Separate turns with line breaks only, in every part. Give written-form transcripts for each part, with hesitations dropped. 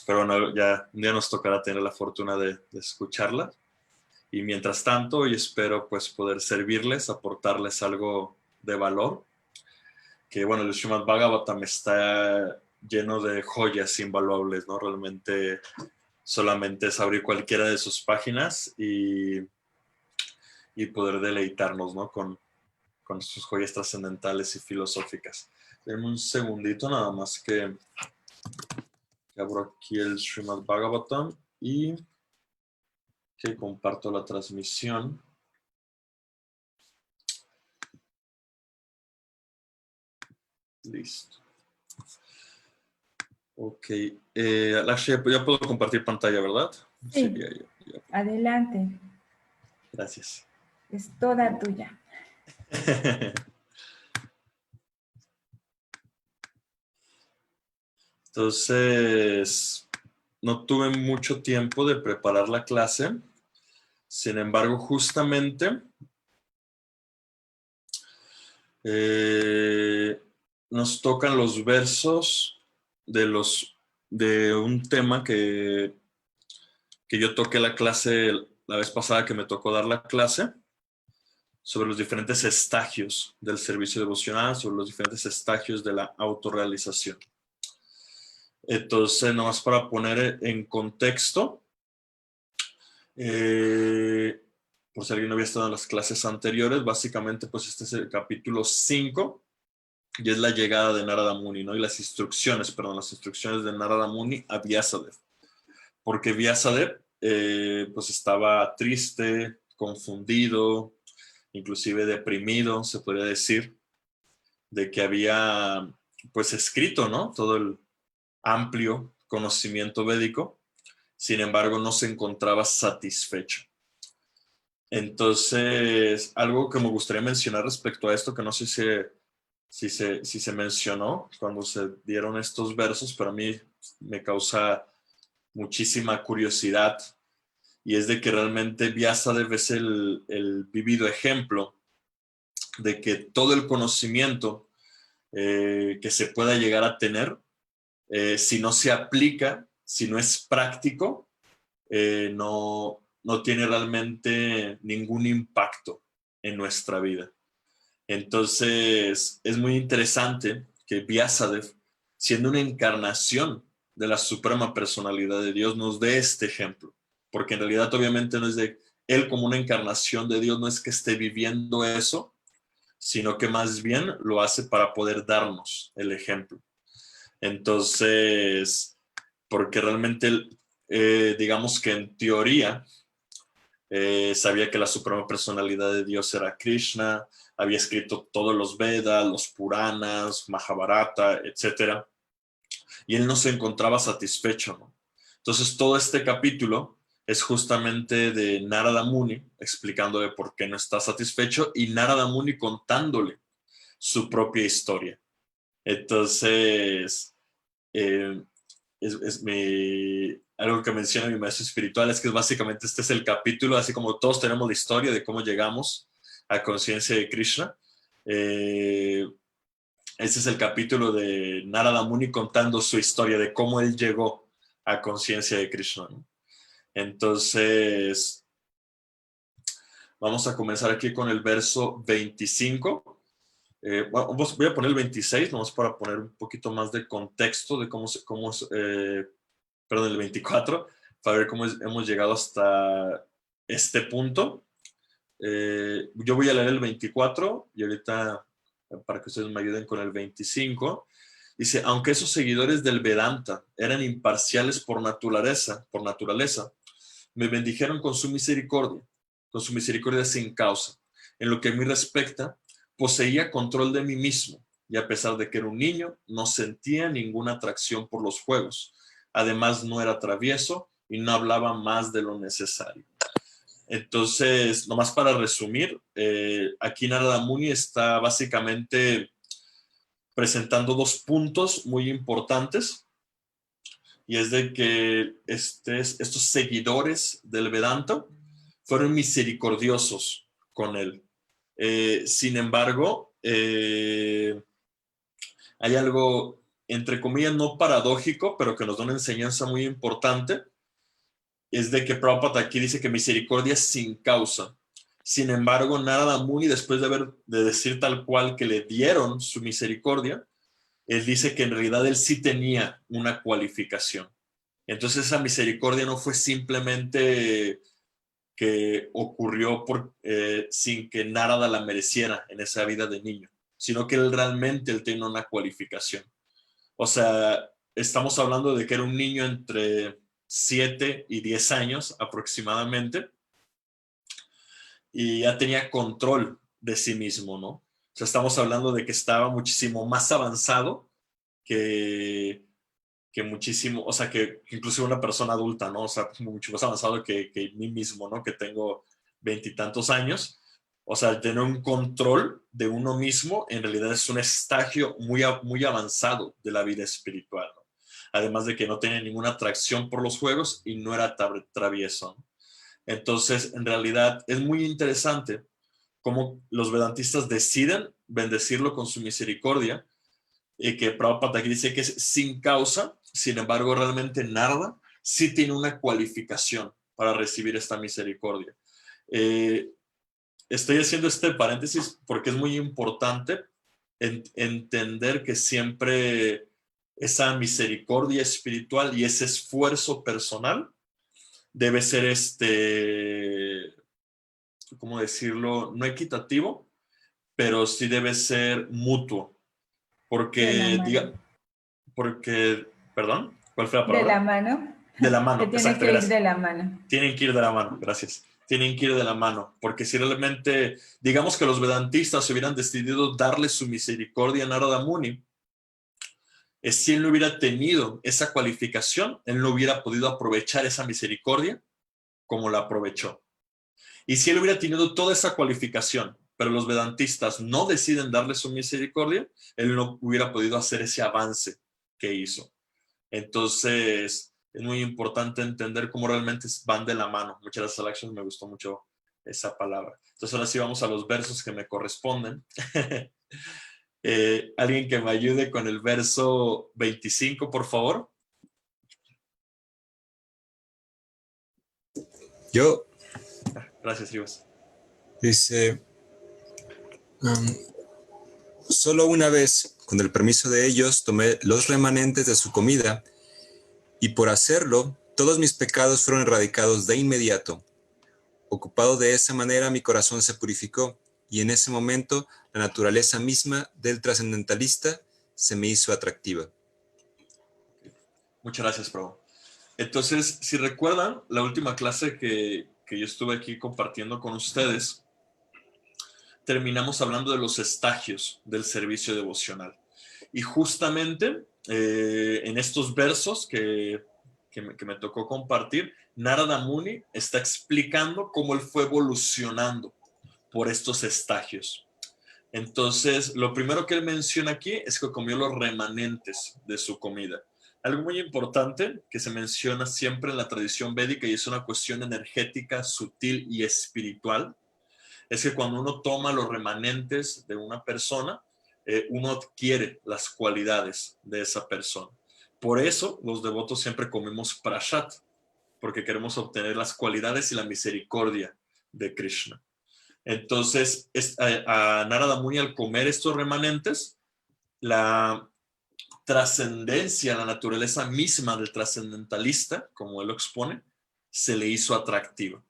Pero bueno, ya un día nos tocará tener la fortuna de escucharla. Y mientras tanto, hoy espero pues poder servirles, aportarles algo de valor. Que bueno, el Srimad Bhagavatam está lleno de joyas invaluables, ¿no? Realmente solamente es abrir cualquiera de sus páginas y poder deleitarnos, ¿no? Con sus joyas trascendentales y filosóficas. Denme un segundito nada más que abro aquí el Srimad Bhagavatam y que comparto la transmisión. Listo. Ok. Lakshya, ya puedo compartir pantalla, ¿verdad?
Sí,
ya.
Adelante.
Gracias.
Es toda tuya.
Entonces, no tuve mucho tiempo de preparar la clase. Sin embargo, justamente nos tocan los versos de un tema que yo toqué la clase la vez pasada que me tocó dar la clase, sobre los diferentes estagios del servicio devocional, sobre los diferentes estagios de la autorrealización. Entonces, nomás para poner en contexto, por si alguien no había estado en las clases anteriores, básicamente pues este es el capítulo 5 y es la llegada de Narada Muni, ¿no? Y las instrucciones de Narada Muni a Vyasadeva. Porque Vyasadeva pues estaba triste, confundido, inclusive deprimido, se podría decir, de que había pues escrito, ¿no? Todo el amplio conocimiento védico, sin embargo no se encontraba satisfecho. Entonces, algo que me gustaría mencionar respecto a esto, que no sé si se mencionó cuando se dieron estos versos, pero a mí me causa muchísima curiosidad, y es de que realmente Vyasadeva es el vivido ejemplo de que todo el conocimiento que se pueda llegar a tener, si no se aplica, si no es práctico, no tiene realmente ningún impacto en nuestra vida. Entonces, es muy interesante que Vyasadeva, siendo una encarnación de la suprema personalidad de Dios, nos dé este ejemplo. Porque en realidad obviamente no es de él como una encarnación de Dios, no es que esté viviendo eso, sino que más bien lo hace para poder darnos el ejemplo. Entonces, porque realmente, digamos que en teoría, sabía que la suprema personalidad de Dios era Krishna, había escrito todos los Vedas, los Puranas, Mahabharata, etc. Y él no se encontraba satisfecho, ¿no? Entonces todo este capítulo es justamente de Narada Muni explicándole por qué no está satisfecho y Narada Muni contándole su propia historia. Entonces, algo que menciona mi maestro espiritual es que básicamente este es el capítulo, así como todos tenemos la historia de cómo llegamos a conciencia de Krishna. Este es el capítulo de Narada Muni contando su historia de cómo él llegó a conciencia de Krishna, ¿no? Entonces, vamos a comenzar aquí con el verso 25. Voy a poner el 26, nomás para poner un poquito más de contexto de perdón, el 24, para ver cómo hemos llegado hasta este punto. Yo voy a leer el 24 y ahorita, para que ustedes me ayuden con el 25, dice, aunque esos seguidores del Vedanta eran imparciales por naturaleza, me bendijeron con su misericordia sin causa. En lo que a mí respecta, poseía control de mí mismo y a pesar de que era un niño, no sentía ninguna atracción por los juegos. Además, no era travieso y no hablaba más de lo necesario. Entonces, nomás para resumir, aquí Narada Muni está básicamente presentando dos puntos muy importantes, y es de que estos seguidores del Vedanta fueron misericordiosos con él. Sin embargo, hay algo entre comillas, no paradójico, pero que nos da una enseñanza muy importante, es de que Prabhupada aquí dice que misericordia es sin causa. Sin embargo, Narada Muni, después de decir tal cual que le dieron su misericordia, él dice que en realidad él sí tenía una cualificación. Entonces esa misericordia no fue simplemente que ocurrió sin que Narada la mereciera en esa vida de niño, sino que él realmente tiene una cualificación. O sea, estamos hablando de que era un niño entre 7 y 10 años aproximadamente, y ya tenía control de sí mismo, ¿no? O sea, estamos hablando de que estaba muchísimo más avanzado que muchísimo, o sea, que inclusive una persona adulta, ¿no? O sea, mucho más avanzado que mí mismo, ¿no? Que tengo 20 y tantos años. O sea, tener un control de uno mismo en realidad es un estadio muy avanzado de la vida espiritual, ¿no? Además de que no tenía ninguna atracción por los juegos y no era travieso, ¿no? Entonces, en realidad es muy interesante cómo los vedantistas deciden bendecirlo con su misericordia, y que Prabhupada aquí dice que es sin causa. Sin embargo, realmente Narada sí tiene una cualificación para recibir esta misericordia. Estoy haciendo este paréntesis porque es muy importante entender que siempre esa misericordia espiritual y ese esfuerzo personal debe ser ¿cómo decirlo? No equitativo, pero sí debe ser mutuo.
De la
Porque,
mano.
perdón, ¿cuál fue la
De la
palabra?
mano.
De la
Que
mano,
tiene
exacto,
que ir
gracias.
de la mano.
Tienen que ir de la mano, gracias. Tienen que ir de la mano, porque si realmente, digamos que los vedantistas hubieran decidido darle su misericordia a Narada Muni, si él no hubiera tenido esa cualificación, él no hubiera podido aprovechar esa misericordia como la aprovechó. Y si él hubiera tenido toda esa cualificación, pero los vedantistas no deciden darle su misericordia, él no hubiera podido hacer ese avance que hizo. Entonces, es muy importante entender cómo realmente van de la mano. Muchas gracias, Alexios, me gustó mucho esa palabra. Entonces, ahora sí vamos a los versos que me corresponden. Alguien que me ayude con el verso 25, por favor.
Yo,
Gracias, Rivas.
dice, solo una vez, con el permiso de ellos, tomé los remanentes de su comida y por hacerlo, todos mis pecados fueron erradicados de inmediato. Ocupado de esa manera, mi corazón se purificó y en ese momento la naturaleza misma del trascendentalista se me hizo atractiva.
Muchas gracias, Prabhu. Entonces, si recuerdan, la última clase que yo estuve aquí compartiendo con ustedes, terminamos hablando de los estagios del servicio devocional. Y justamente en estos versos que me tocó compartir, Narada Muni está explicando cómo él fue evolucionando por estos estagios. Entonces, lo primero que él menciona aquí es que comió los remanentes de su comida. Algo muy importante que se menciona siempre en la tradición védica y es una cuestión energética, sutil y espiritual, es que cuando uno toma los remanentes de una persona, uno adquiere las cualidades de esa persona. Por eso los devotos siempre comemos prasad, porque queremos obtener las cualidades y la misericordia de Krishna. Entonces, a Narada Muni, al comer estos remanentes, la trascendencia, la naturaleza misma del trascendentalista, como él lo expone, se le hizo atractiva.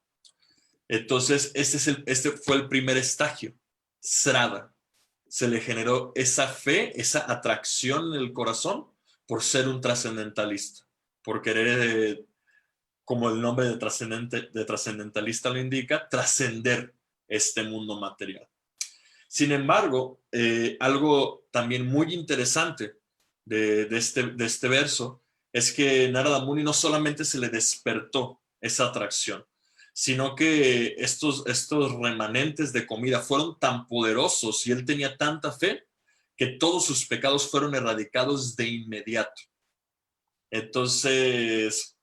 Entonces, este fue el primer estadio, Srada. Se le generó esa fe, esa atracción en el corazón por ser un trascendentalista, por querer, como el nombre de trascendentalista lo indica, trascender este mundo material. Sin embargo, algo también muy interesante de este verso es que Narada Muni no solamente se le despertó esa atracción, sino que estos remanentes de comida fueron tan poderosos y él tenía tanta fe que todos sus pecados fueron erradicados de inmediato. Entonces,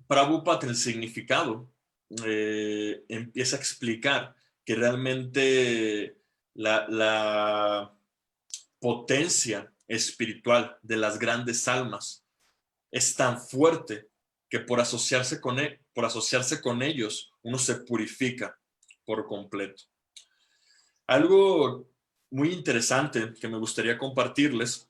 Prabhupada, el significado, empieza a explicar que realmente la potencia espiritual de las grandes almas es tan fuerte que por asociarse con ellos uno se purifica por completo. Algo muy interesante que me gustaría compartirles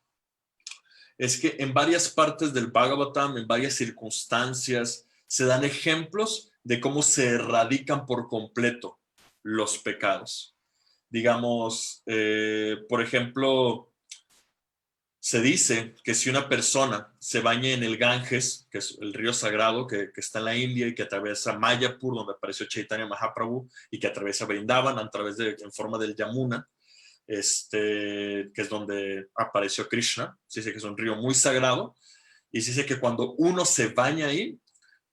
es que en varias partes del Bhagavatam, en varias circunstancias, se dan ejemplos de cómo se erradican por completo los pecados. Digamos, por ejemplo, se dice que si una persona se baña en el Ganges, que es el río sagrado que está en la India y que atraviesa Mayapur, donde apareció Chaitanya Mahaprabhu, y que atraviesa Vrindavan en forma del Yamuna, que es donde apareció Krishna. Se dice que es un río muy sagrado, y se dice que cuando uno se baña ahí,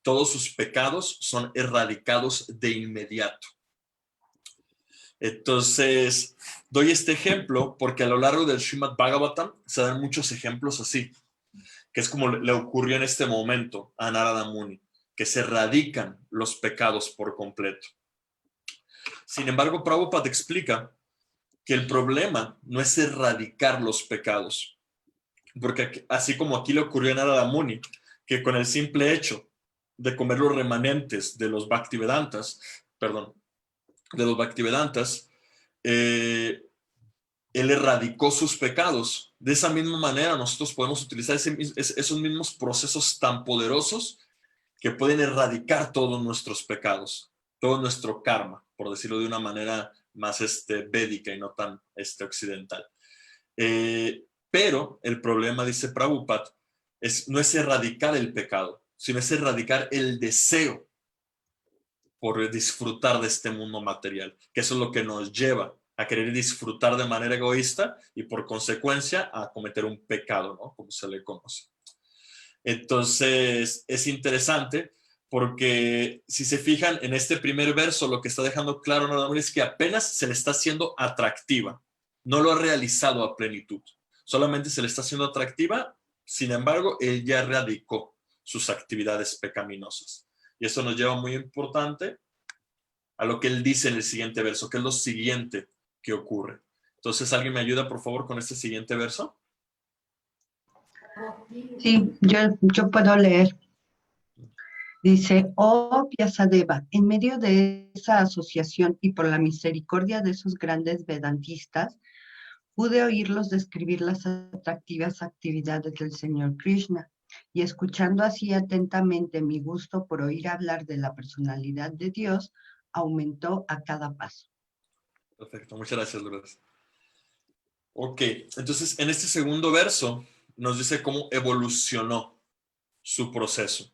todos sus pecados son erradicados de inmediato. Entonces, doy este ejemplo porque a lo largo del Srimad Bhagavatam se dan muchos ejemplos así, que es como le ocurrió en este momento a Narada Muni, que se erradican los pecados por completo. Sin embargo, Prabhupada explica que el problema no es erradicar los pecados, porque así como aquí le ocurrió a Narada Muni, que con el simple hecho de comer los remanentes de los Bhaktivedantas, él erradicó sus pecados. De esa misma manera nosotros podemos utilizar esos mismos procesos tan poderosos que pueden erradicar todos nuestros pecados, todo nuestro karma, por decirlo de una manera más védica y no tan occidental. Pero el problema, dice Prabhupada, no es erradicar el pecado, sino es erradicar el deseo por disfrutar de este mundo material, que eso es lo que nos lleva a querer disfrutar de manera egoísta y por consecuencia a cometer un pecado, ¿no? Como se le conoce. Entonces es interesante porque si se fijan en este primer verso, lo que está dejando claro Narada Muni es que apenas se le está haciendo atractiva, no lo ha realizado a plenitud, solamente se le está haciendo atractiva. Sin embargo, él ya erradicó sus actividades pecaminosas. Y eso nos lleva muy importante a lo que él dice en el siguiente verso, que es lo siguiente que ocurre. Entonces, ¿alguien me ayuda, por favor, con este siguiente verso?
Sí, yo puedo leer. Dice, oh Vyasadeva, en medio de esa asociación y por la misericordia de esos grandes vedantistas, pude oírlos describir las atractivas actividades del Señor Krishna, y escuchando así atentamente mi gusto por oír hablar de la personalidad de Dios, aumentó a cada paso.
Perfecto, muchas gracias, Lourdes. Ok, entonces en este segundo verso nos dice cómo evolucionó su proceso.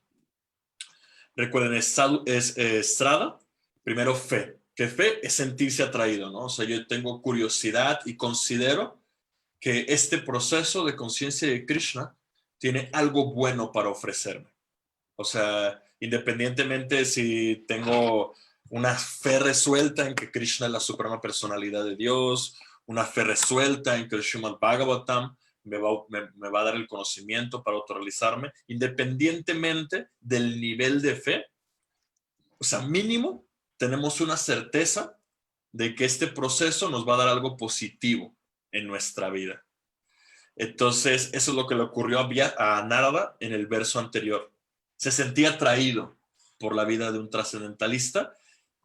Recuerden, Estrada, primero fe, que fe es sentirse atraído, ¿no? O sea, yo tengo curiosidad y considero que este proceso de conciencia de Krishna tiene algo bueno para ofrecerme. O sea, independientemente si tengo una fe resuelta en que Krishna es la suprema personalidad de Dios, una fe resuelta en que el Srimad Bhagavatam me va a dar el conocimiento para autorrealizarme, independientemente del nivel de fe, o sea, mínimo tenemos una certeza de que este proceso nos va a dar algo positivo en nuestra vida. Entonces, eso es lo que le ocurrió a Narada en el verso anterior. Se sentía atraído por la vida de un trascendentalista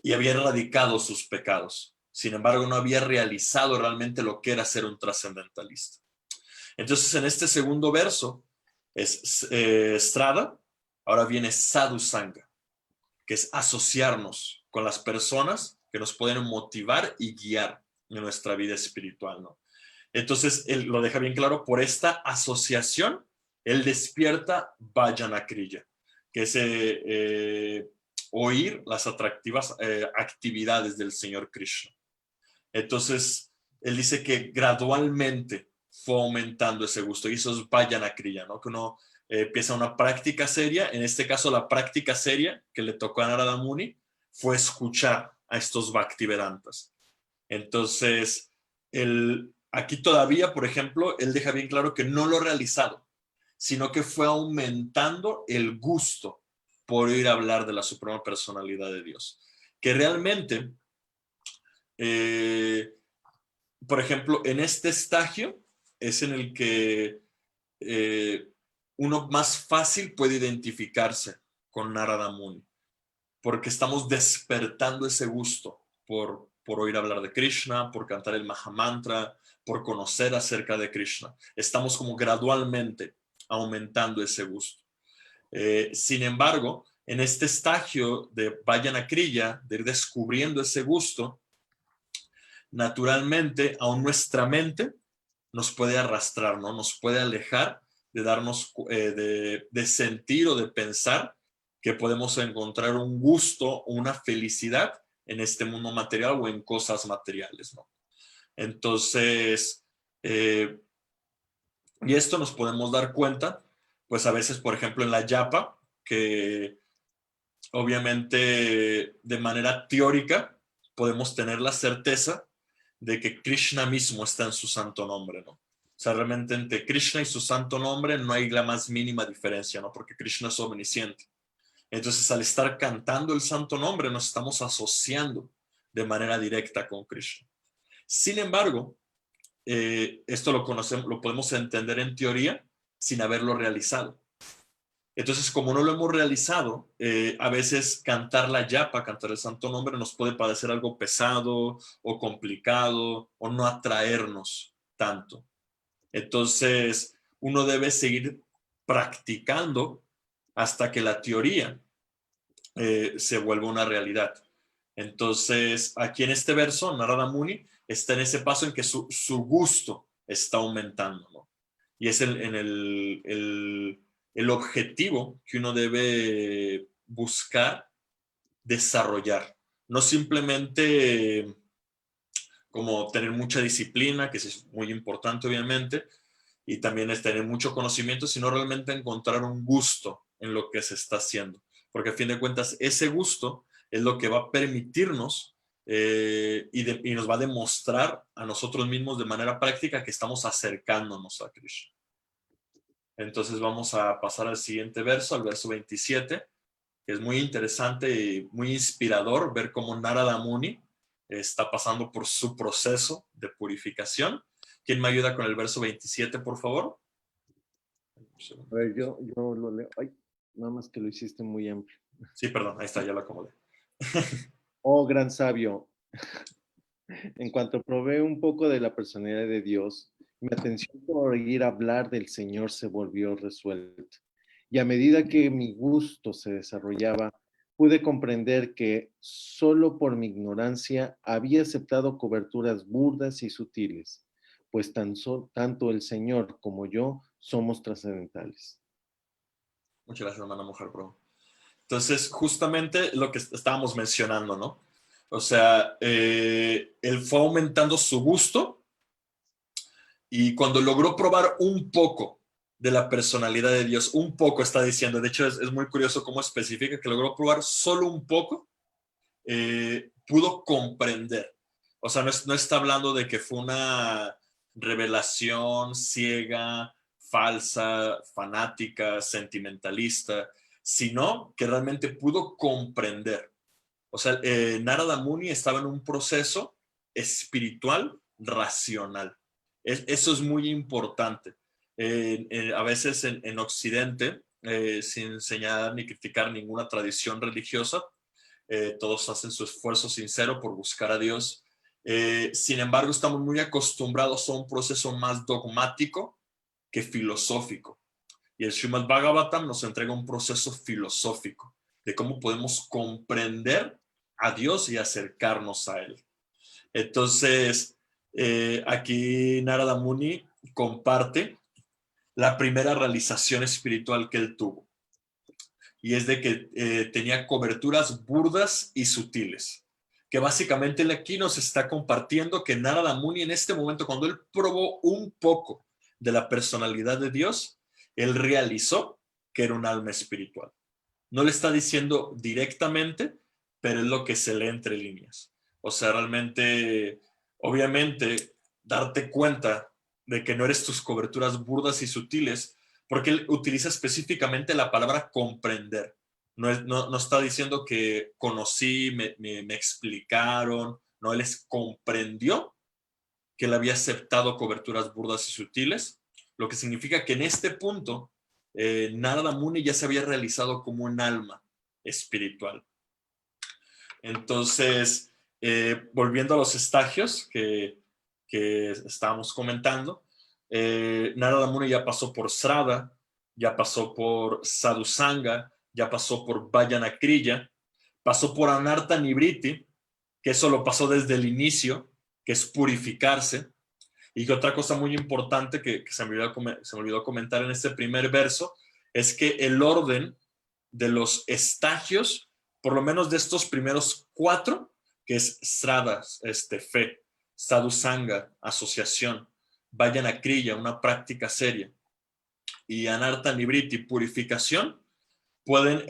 y había erradicado sus pecados. Sin embargo, no había realizado realmente lo que era ser un trascendentalista. Entonces, en este segundo verso, es Strada, ahora viene Sadhu Sangha, que es asociarnos con las personas que nos pueden motivar y guiar en nuestra vida espiritual, ¿no? Entonces, él lo deja bien claro, por esta asociación, él despierta Vajana Kriya, que es oír las atractivas actividades del Señor Krishna. Entonces, él dice que gradualmente fue aumentando ese gusto, y eso es Vajana Kriya, ¿no? Que uno empieza una práctica seria. En este caso, la práctica seria que le tocó a Narada Muni fue escuchar a estos Bhaktivedantas. Entonces, aquí todavía, por ejemplo, él deja bien claro que no lo ha realizado, sino que fue aumentando el gusto por oír hablar de la suprema personalidad de Dios. Que realmente, por ejemplo, en este estágio, es en el que uno más fácil puede identificarse con Narada Muni, porque estamos despertando ese gusto por oír hablar de Krishna, por cantar el Mahamantra, por conocer acerca de Krishna. Estamos como gradualmente aumentando ese gusto. Sin embargo, en este estagio de Vajana Kriya, de ir descubriendo ese gusto, naturalmente, aún nuestra mente nos puede arrastrar, ¿no? Nos puede alejar de darnos, de sentir o de pensar que podemos encontrar un gusto o una felicidad en este mundo material o en cosas materiales, ¿no? Entonces, y esto nos podemos dar cuenta, pues a veces, por ejemplo, en la yapa, que obviamente de manera teórica podemos tener la certeza de que Krishna mismo está en su santo nombre, ¿no? O sea, realmente entre Krishna y su santo nombre no hay la más mínima diferencia, ¿no? Porque Krishna es omnisciente. Entonces, al estar cantando el santo nombre, nos estamos asociando de manera directa con Krishna. Sin embargo, esto lo podemos entender en teoría sin haberlo realizado. Entonces, como no lo hemos realizado, a veces cantar la yapa, cantar el santo nombre, nos puede parecer algo pesado o complicado o no atraernos tanto. Entonces, uno debe seguir practicando hasta que la teoría se vuelva una realidad. Entonces, aquí en este verso, Narada Muni está en ese paso en que su gusto está aumentando, ¿no? Y es el objetivo que uno debe buscar desarrollar. No simplemente como tener mucha disciplina, que es muy importante obviamente, y también es tener mucho conocimiento, sino realmente encontrar un gusto en lo que se está haciendo. Porque a fin de cuentas, ese gusto es lo que va a permitirnos y nos va a demostrar a nosotros mismos de manera práctica que estamos acercándonos a Krishna. Entonces vamos a pasar al siguiente verso, al verso 27, que es muy interesante y muy inspirador ver cómo Narada Muni está pasando por su proceso de purificación. ¿Quién me ayuda con el verso 27, por favor?
A ver, yo lo leo. Ay, nada más que lo hiciste muy amplio.
Sí, perdón, ahí está, ya lo acomodé.
Oh, gran sabio, en cuanto probé un poco de la personalidad de Dios, mi atención por oír hablar del Señor se volvió resuelta. Y a medida que mi gusto se desarrollaba, pude comprender que solo por mi ignorancia había aceptado coberturas burdas y sutiles, pues tanto el Señor como yo somos trascendentales.
Muchas gracias, hermana mujer, bro. Entonces, justamente lo que estábamos mencionando, ¿no? O sea, él fue aumentando su gusto y cuando logró probar un poco de la personalidad de Dios, un poco está diciendo, de hecho es muy curioso cómo especifica que logró probar solo un poco, pudo comprender. O sea, no está hablando de que fue una revelación ciega, falsa, fanática, sentimentalista, sino que realmente pudo comprender. O sea, Narada Muni estaba en un proceso espiritual racional. Eso es muy importante. A veces en Occidente, sin enseñar ni criticar ninguna tradición religiosa, todos hacen su esfuerzo sincero por buscar a Dios. Sin embargo, estamos muy acostumbrados a un proceso más dogmático que filosófico. Y el Srimad Bhagavatam nos entrega un proceso filosófico de cómo podemos comprender a Dios y acercarnos a Él. Entonces, aquí Narada Muni comparte la primera realización espiritual que él tuvo. Y es de que tenía coberturas burdas y sutiles. Que básicamente él aquí nos está compartiendo que Narada Muni en este momento, cuando él probó un poco de la personalidad de Dios, él realizó que era un alma espiritual. No le está diciendo directamente, pero es lo que se lee entre líneas. O sea, realmente, obviamente, darte cuenta de que no eres tus coberturas burdas y sutiles, porque él utiliza específicamente la palabra comprender. No está diciendo que conocí, me explicaron, no, él comprendió que él había aceptado coberturas burdas y sutiles, lo que significa que en este punto Narada Muni ya se había realizado como un alma espiritual. Entonces, volviendo a los estagios que estábamos comentando, Narada Muni ya pasó por Srada, ya pasó por Sadhusanga, ya pasó por Vajana Kriya, pasó por Anartha Nivriti, que eso lo pasó desde el inicio, que es purificarse. Y que otra cosa muy importante que se me olvidó comentar en este primer verso es que el orden de los estagios, por lo menos de estos primeros 4, que es Srada, fe, Sadhusanga, asociación, Vajana Kriya, una práctica seria, y Anartha Nivriti, purificación, pueden,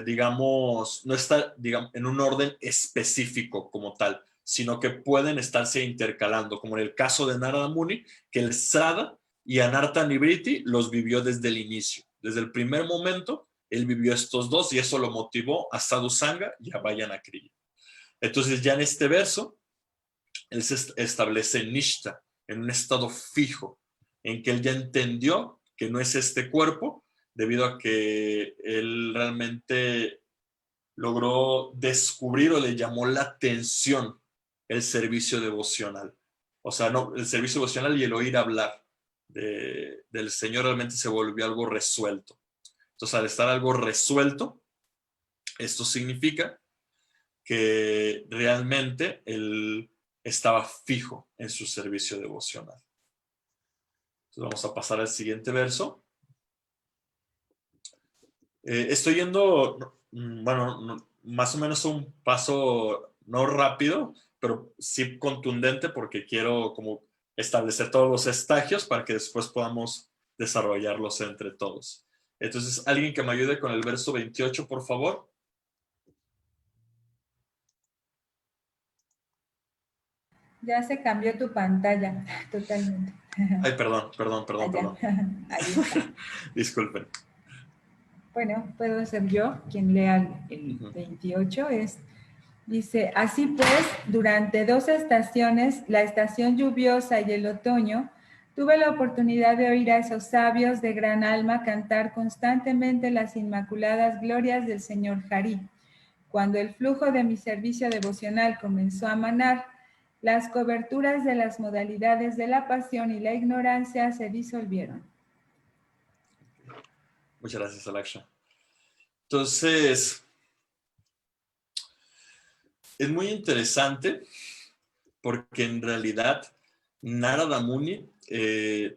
digamos, no estar, digamos, en un orden específico como tal, sino que pueden estarse intercalando, como en el caso de Narada Muni, que el Srada y Anartha Nivriti los vivió desde el inicio. Desde el primer momento, él vivió estos dos y eso lo motivó a Sadhusanga y a Vajana Kriya. Entonces, ya en este verso, él se establece Nishta, en un estado fijo, en que él ya entendió que no es este cuerpo, debido a que él realmente logró descubrir o le llamó la atención el servicio devocional. O sea, no, el servicio devocional y el oír hablar del Señor realmente se volvió algo resuelto. Entonces, al estar algo resuelto, esto significa que realmente él estaba fijo en su servicio devocional. Entonces, vamos a pasar al siguiente verso. Estoy yendo, bueno, más o menos un paso no rápido, pero sí contundente, porque quiero como establecer todos los estagios para que después podamos desarrollarlos entre todos. Entonces, alguien que me ayude con el verso 28, por favor.
Ya se cambió tu pantalla, totalmente.
Ay, perdón.
Ahí está.
Disculpen.
Bueno, puedo ser yo quien lea el 28. Dice, así pues, durante 2 estaciones, la estación lluviosa y el otoño, tuve la oportunidad de oír a esos sabios de gran alma cantar constantemente las inmaculadas glorias del Señor Hari. Cuando el flujo de mi servicio devocional comenzó a manar, las coberturas de las modalidades de la pasión y la ignorancia se disolvieron.
Muchas gracias, Alaksha. Entonces, es muy interesante porque en realidad Narada Muni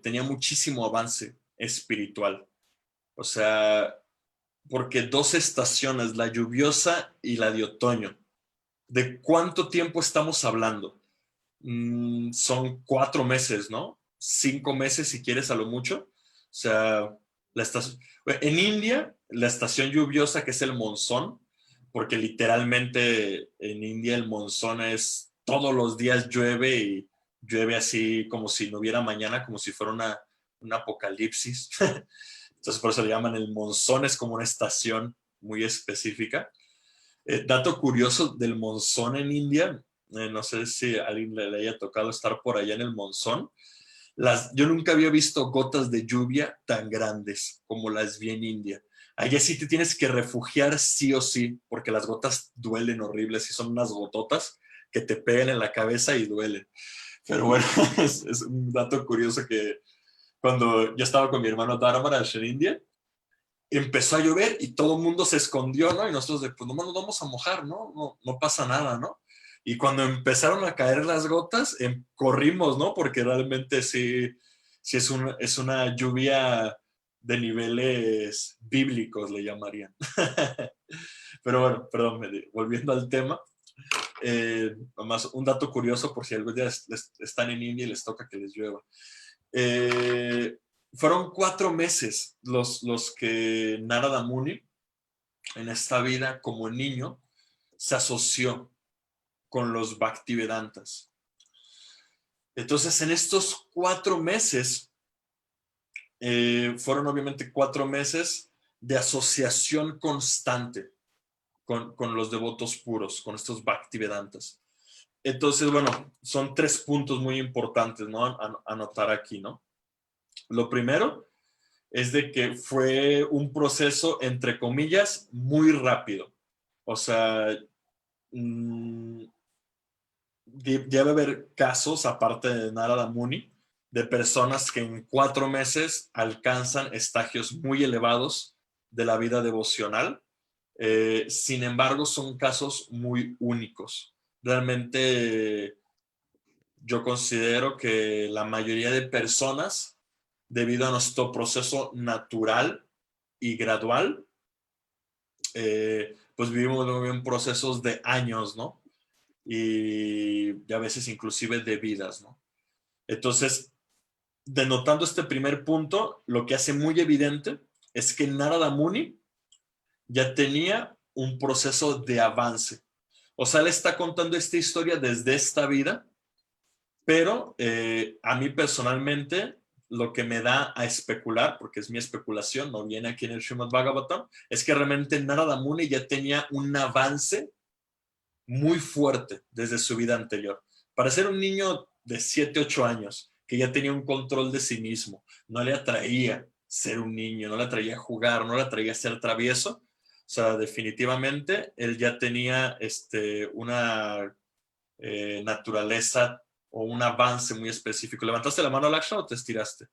tenía muchísimo avance espiritual. O sea, porque 2 estaciones, la lluviosa y la de otoño. ¿De cuánto tiempo estamos hablando? Son 4 meses, ¿no? 5 meses si quieres a lo mucho. O sea, en India, la estación lluviosa, que es el monzón, porque literalmente en India el monzón es todos los días llueve y llueve así como si no hubiera mañana, como si fuera un apocalipsis. Entonces por eso le llaman el monzón, es como una estación muy específica. Dato curioso del monzón en India, no sé si a alguien le haya tocado estar por allá en el monzón. Yo nunca había visto gotas de lluvia tan grandes como las vi en India. Allá sí te tienes que refugiar sí o sí, porque las gotas duelen horribles y son unas gototas que te pegan en la cabeza y duelen. Pero bueno, es un dato curioso que cuando yo estaba con mi hermano Dharmaraj en India, empezó a llover y todo el mundo se escondió, ¿no? Y nosotros pues no nos vamos a mojar, ¿no? No pasa nada, ¿no? Y cuando empezaron a caer las gotas, corrimos, ¿no? Porque realmente sí es una lluvia de niveles bíblicos, le llamarían. Pero bueno, perdón, volviendo al tema. Nomás un dato curioso por si algún día están en India y les toca que les llueva. Fueron 4 meses los que Narada Muni en esta vida como niño se asoció con los Bhaktivedantas. Entonces, en estos 4 meses, fueron obviamente 4 meses de asociación constante con los devotos puros, con estos Bhaktivedantas. Entonces, bueno, son 3 puntos muy importantes, ¿no? A anotar aquí, ¿no? Lo primero es de que fue un proceso, entre comillas, muy rápido. O sea, debe haber casos, aparte de Narada Muni, de personas que en 4 meses alcanzan estadios muy elevados de la vida devocional. Sin embargo, son casos muy únicos. Realmente yo considero que la mayoría de personas, debido a nuestro proceso natural y gradual, pues vivimos en procesos de años, ¿no? Y a veces inclusive de vidas, ¿no? Entonces, denotando este primer punto, lo que hace muy evidente es que Narada Muni ya tenía un proceso de avance. O sea, él está contando esta historia desde esta vida, pero a mí personalmente lo que me da a especular, porque es mi especulación, no viene aquí en el Srimad Bhagavatam, es que realmente Narada Muni ya tenía un avance muy fuerte desde su vida anterior. Para ser un niño de 7, 8 años, que ya tenía un control de sí mismo, no le atraía ser un niño, no le atraía jugar, no le atraía ser travieso. O sea, definitivamente él ya tenía una naturaleza o un avance muy específico. ¿Levantaste la mano, Laksha, o te estiraste?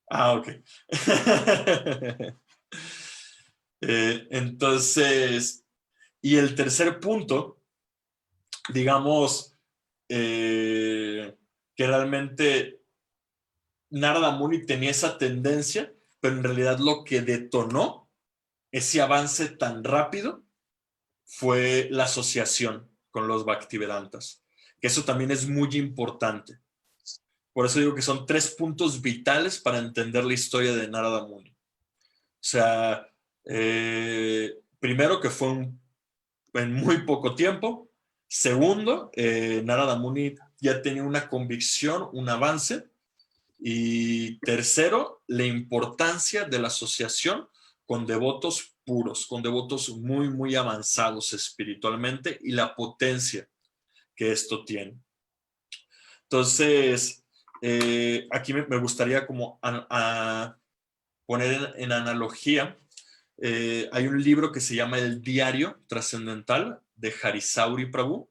Ah, ok. Entonces, y el tercer punto, digamos, que realmente Narada Muni tenía esa tendencia, pero en realidad lo que detonó ese avance tan rápido fue la asociación con los Bhaktivedantas, que eso también es muy importante. Por eso digo que son 3 puntos vitales para entender la historia de Narada Muni. O sea, primero que fue en muy poco tiempo. Segundo, Narada Muni ya tenía una convicción, un avance. Y tercero, la importancia de la asociación con devotos puros, con devotos muy, muy avanzados espiritualmente y la potencia que esto tiene. Entonces, aquí me gustaría como a poner en analogía. Hay un libro que se llama El Diario Trascendental de Harisauri Prabhu.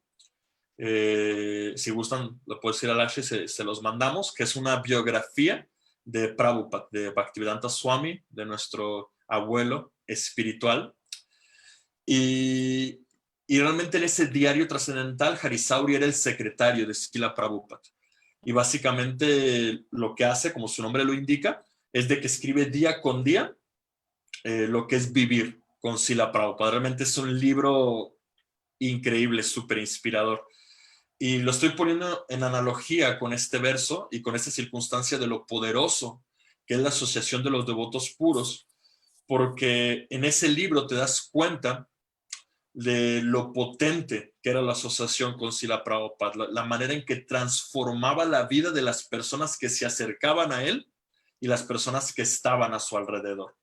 Si gustan, lo puedes ir al H, se los mandamos, que es una biografía de Prabhupada, de Bhaktivedanta Swami, de nuestro abuelo espiritual. Y realmente en ese diario trascendental, Harisauri era el secretario de Srila Prabhupada. Y básicamente lo que hace, como su nombre lo indica, es de que escribe día con día lo que es vivir con Srila Prabhupada. Realmente es un libro increíble, súper inspirador. Y lo estoy poniendo en analogía con este verso y con esta circunstancia de lo poderoso que es la asociación de los devotos puros, porque en ese libro te das cuenta de lo potente que era la asociación con Srila Prabhupada, la manera en que transformaba la vida de las personas que se acercaban a él y las personas que estaban a su alrededor.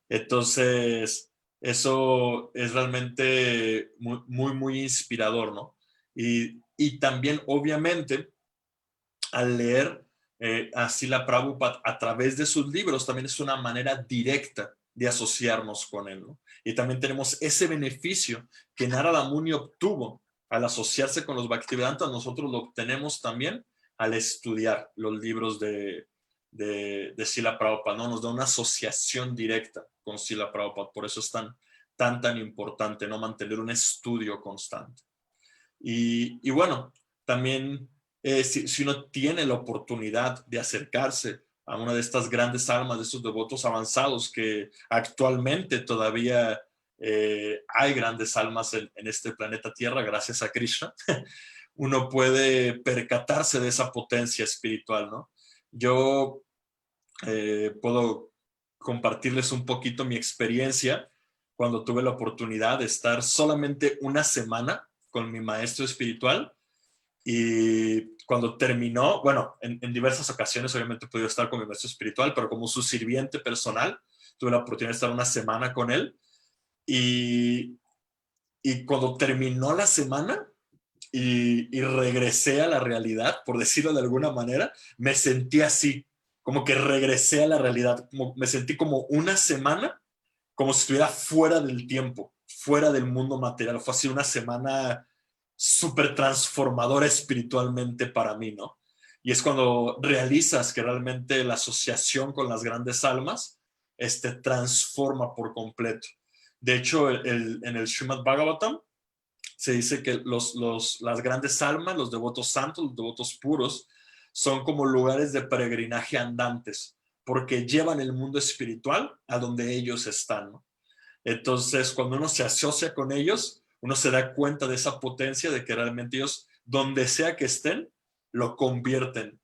Entonces, eso es realmente muy, muy, muy inspirador, ¿no? Y también, obviamente, al leer a Srila Prabhupada a través de sus libros, también es una manera directa de asociarnos con él, ¿no? Y también tenemos ese beneficio que Narada Muni obtuvo al asociarse con los Bhaktivedantas, nosotros lo obtenemos también al estudiar los libros de Srila Prabhupada, ¿no? Nos da una asociación directa con Srila Prabhupada, por eso es tan importante, ¿no? Mantener un estudio constante. Y bueno, también si uno tiene la oportunidad de acercarse a una de estas grandes almas, de estos devotos avanzados que actualmente todavía hay grandes almas en este planeta Tierra, gracias a Krishna, uno puede percatarse de esa potencia espiritual, ¿no? Yo puedo compartirles un poquito mi experiencia cuando tuve la oportunidad de estar solamente una semana con mi maestro espiritual, y cuando terminó, bueno, en diversas ocasiones obviamente he podido estar con mi maestro espiritual, pero como su sirviente personal, tuve la oportunidad de estar una semana con él, y cuando terminó la semana, y regresé a la realidad, por decirlo de alguna manera, me sentí así, como que regresé a la realidad, como, me sentí como una semana, como si estuviera fuera del tiempo, fuera del mundo material. Fue así una semana súper transformadora espiritualmente para mí, ¿no? Y es cuando realizas que realmente la asociación con las grandes almas transforma por completo. De hecho, en el Srimad Bhagavatam se dice que las grandes almas, los devotos santos, los devotos puros, son como lugares de peregrinaje andantes, porque llevan el mundo espiritual a donde ellos están, ¿no? Entonces, cuando uno se asocia con ellos, uno se da cuenta de esa potencia de que realmente ellos, donde sea que estén, lo convierten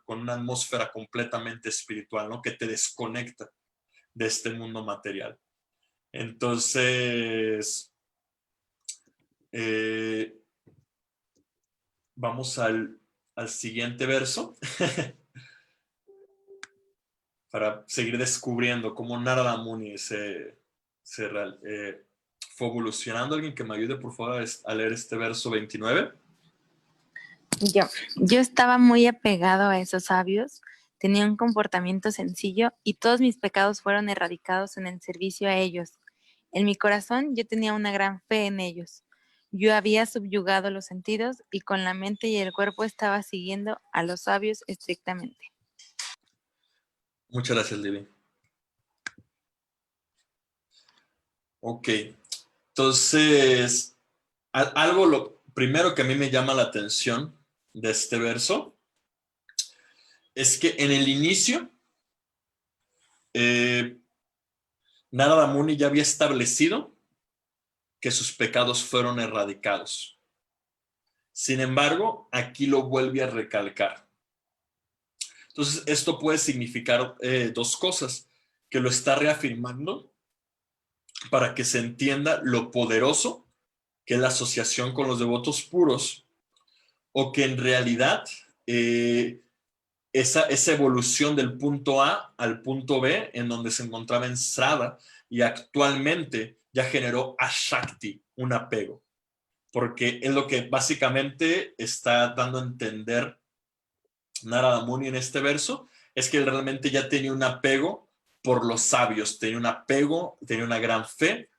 con una atmósfera completamente espiritual, ¿no? Que te desconecta de este mundo material. Entonces, vamos al siguiente verso para seguir descubriendo cómo Narada Muni fue evolucionando. Alguien que me ayude, por favor, a leer este verso 29.
Yo estaba muy apegado a esos sabios, tenía un comportamiento sencillo y todos mis pecados fueron erradicados en el servicio a ellos. En mi corazón yo tenía una gran fe en ellos. Yo había subyugado los sentidos y con la mente y el cuerpo estaba siguiendo a los sabios estrictamente.
Muchas gracias, Livy. Ok, entonces, algo lo primero que a mí me llama la atención de este verso es que en el inicio, Narada Muni ya había establecido que sus pecados fueron erradicados. Sin embargo, aquí lo vuelve a recalcar. Entonces, esto puede significar dos cosas, que lo está reafirmando para que se entienda lo poderoso que es la asociación con los devotos puros, o que en realidad esa evolución del punto A al punto B, en donde se encontraba en Srada, y actualmente ya generó a Shakti, un apego, porque es lo que básicamente está dando a entender Narada Muni en este verso, es que él realmente ya tenía un apego por los sabios, tenía un apego, tenía una gran fe,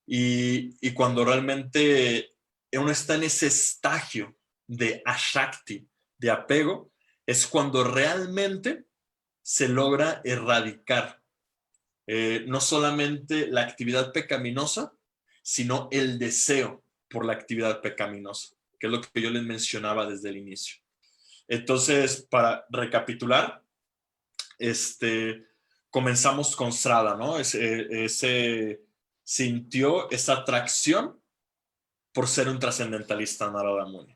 y cuando realmente uno está en ese estagio de ashakti, de apego, es cuando realmente se logra erradicar no solamente la actividad pecaminosa, sino el deseo por la actividad pecaminosa, que es lo que yo les mencionaba desde el inicio. Entonces, para recapitular, comenzamos con Srada, ¿no? Sintió esa atracción por ser un trascendentalista Narada Muni.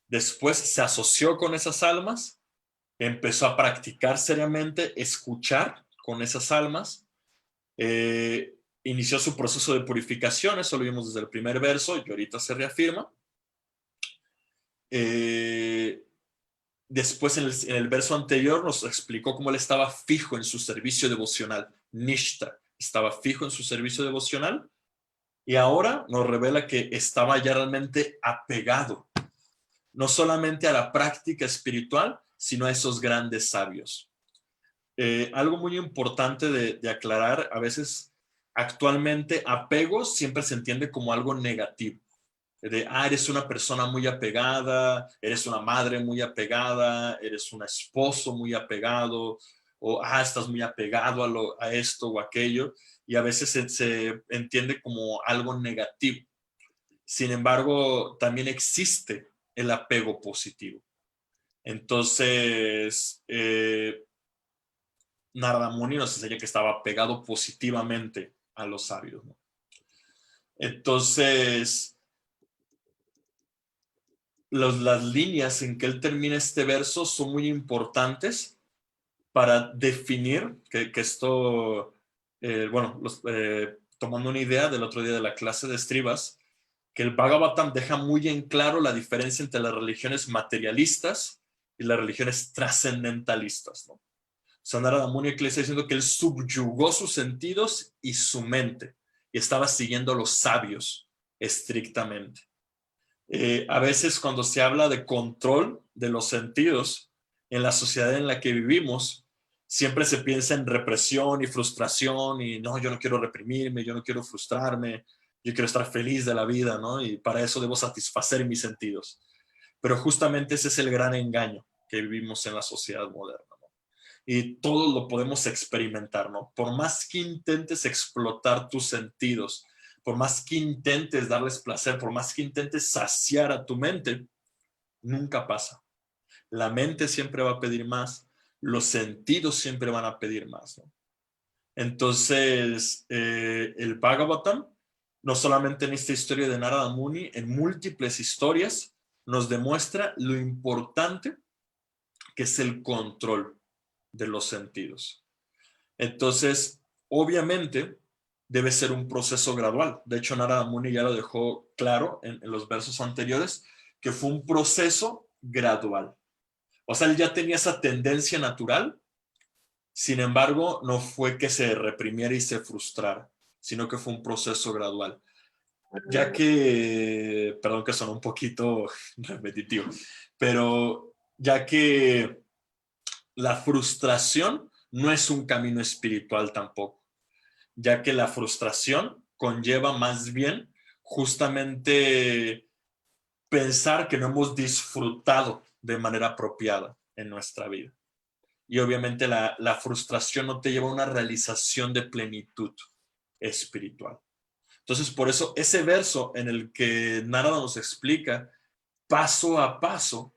Después se asoció con esas almas, empezó a practicar seriamente, escuchar con esas almas, inició su proceso de purificación, eso lo vimos desde el primer verso y ahorita se reafirma. Después en el verso anterior nos explicó cómo él estaba fijo en su servicio devocional, Nishta, estaba fijo en su servicio devocional, y ahora nos revela que estaba ya realmente apegado, no solamente a la práctica espiritual, sino a esos grandes sabios. Algo muy importante de aclarar, a veces actualmente apego siempre se entiende como algo negativo. Eres una persona muy apegada, eres una madre muy apegada, eres un esposo muy apegado, o estás muy apegado a esto o aquello, y a veces se entiende como algo negativo. Sin embargo, también existe el apego positivo. Entonces, Narada Muni nos enseña que estaba apegado positivamente a los sabios, ¿no? Entonces, las líneas en que él termina este verso son muy importantes para definir que esto, tomando una idea del otro día de la clase de Estribas, que el Bhagavatam deja muy en claro la diferencia entre las religiones materialistas y las religiones trascendentalistas, ¿no? Narada Muni le está diciendo que él subyugó sus sentidos y su mente y estaba siguiendo a los sabios estrictamente. A veces cuando se habla de control de los sentidos en la sociedad en la que vivimos, siempre se piensa en represión y frustración y no, yo no quiero reprimirme, yo no quiero frustrarme, yo quiero estar feliz de la vida, ¿no? Y para eso debo satisfacer mis sentidos. Pero justamente ese es el gran engaño que vivimos en la sociedad moderna, ¿no? Y todos lo podemos experimentar, ¿no? Por más que intentes explotar tus sentidos, por más que intentes darles placer, por más que intentes saciar a tu mente, nunca pasa. La mente siempre va a pedir más, los sentidos siempre van a pedir más, ¿no? Entonces, el Bhagavatam, no solamente en esta historia de Narada Muni, en múltiples historias, nos demuestra lo importante que es el control de los sentidos. Entonces, obviamente, debe ser un proceso gradual. De hecho, Narada Muni ya lo dejó claro en los versos anteriores, que fue un proceso gradual. O sea, él ya tenía esa tendencia natural, sin embargo, no fue que se reprimiera y se frustrara, sino que fue un proceso gradual. Ya que, perdón que sonó un poquito repetitivo, pero ya que la frustración no es un camino espiritual tampoco, ya que la frustración conlleva más bien justamente pensar que no hemos disfrutado de manera apropiada en nuestra vida. Y obviamente la frustración no te lleva a una realización de plenitud espiritual. Entonces, por eso ese verso en el que Narada nos explica paso a paso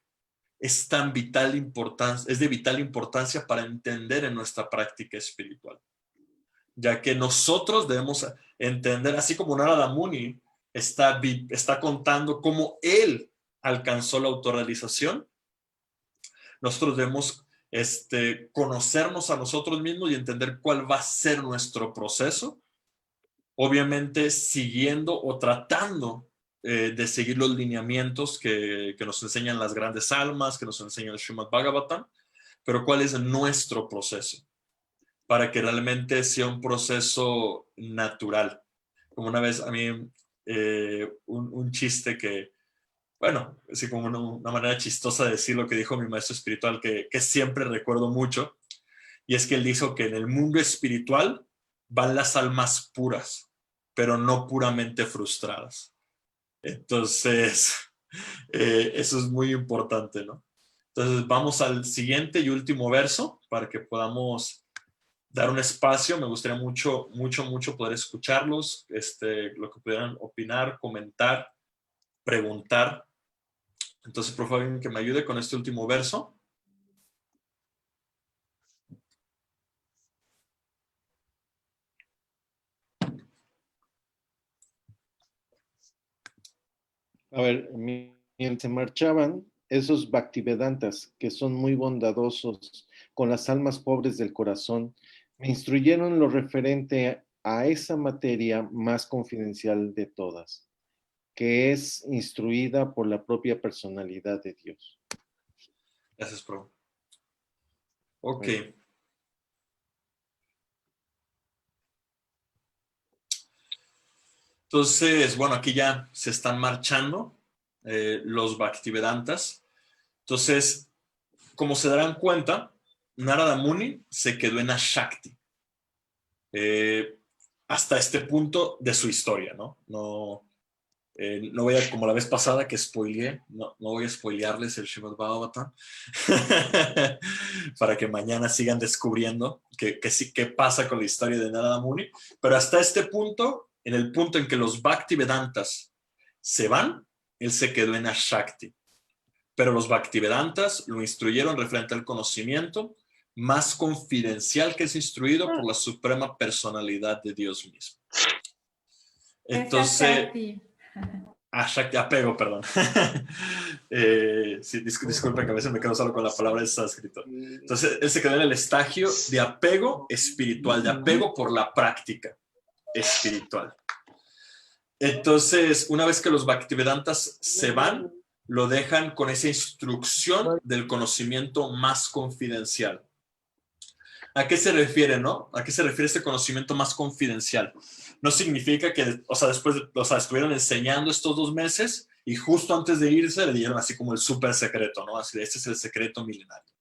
es de vital importancia para entender en nuestra práctica espiritual. Ya que nosotros debemos entender, así como Narada Muni está contando cómo él alcanzó la autorrealización, nosotros debemos conocernos a nosotros mismos y entender cuál va a ser nuestro proceso, obviamente siguiendo o tratando de seguir los lineamientos que nos enseñan las grandes almas, que nos enseña el Srimad Bhagavatam, pero cuál es nuestro proceso, para que realmente sea un proceso natural. Como una vez a mí, un chiste que, bueno, así como una manera chistosa de decir lo que dijo mi maestro espiritual, que siempre recuerdo mucho, y es que él dijo que en el mundo espiritual van las almas puras, pero no puramente frustradas. Entonces, eso es muy importante, ¿no? Entonces, vamos al siguiente y último verso para que podamos dar un espacio. Me gustaría mucho poder escucharlos, lo que pudieran opinar, comentar, preguntar. Entonces, por favor, que me ayude con este último verso.
A ver, mientras se marchaban, esos Bhaktivedantas, que son muy bondadosos con las almas pobres del corazón, me instruyeron lo referente a esa materia más confidencial de todas, que es instruida por la propia personalidad de Dios.
Gracias, Pro. Ok.
Bueno.
Entonces, bueno, aquí ya se están marchando los Bhaktivedantas. Entonces, como se darán cuenta, Narada Muni se quedó en Ashakti hasta este punto de su historia, ¿no? No voy a, como la vez pasada que spoileé, no voy a spoilearles el Srimad Bhagavatam para que mañana sigan descubriendo qué pasa con la historia de Narada Muni, pero hasta este punto, en el punto en que los Bhaktivedantas se van, él se quedó en Ashakti. Pero los Bhaktivedantas lo instruyeron referente al conocimiento más confidencial que es instruido por la suprema personalidad de Dios mismo. Entonces, Shakti, apego, perdón. Sí, disculpen que a veces me quedo solo con la palabra de sánscrito. Entonces, él se quedó en el estágio de apego espiritual, de apego por la práctica espiritual. Entonces, una vez que los Bhaktivedantas se van, lo dejan con esa instrucción del conocimiento más confidencial. ¿A qué se refiere, no? ¿A qué se refiere este conocimiento más confidencial? No significa que, o sea, después, o sea, estuvieron enseñando estos 2 meses y justo antes de irse le dieron así como el súper secreto, ¿no? Así de, este es el secreto milenario.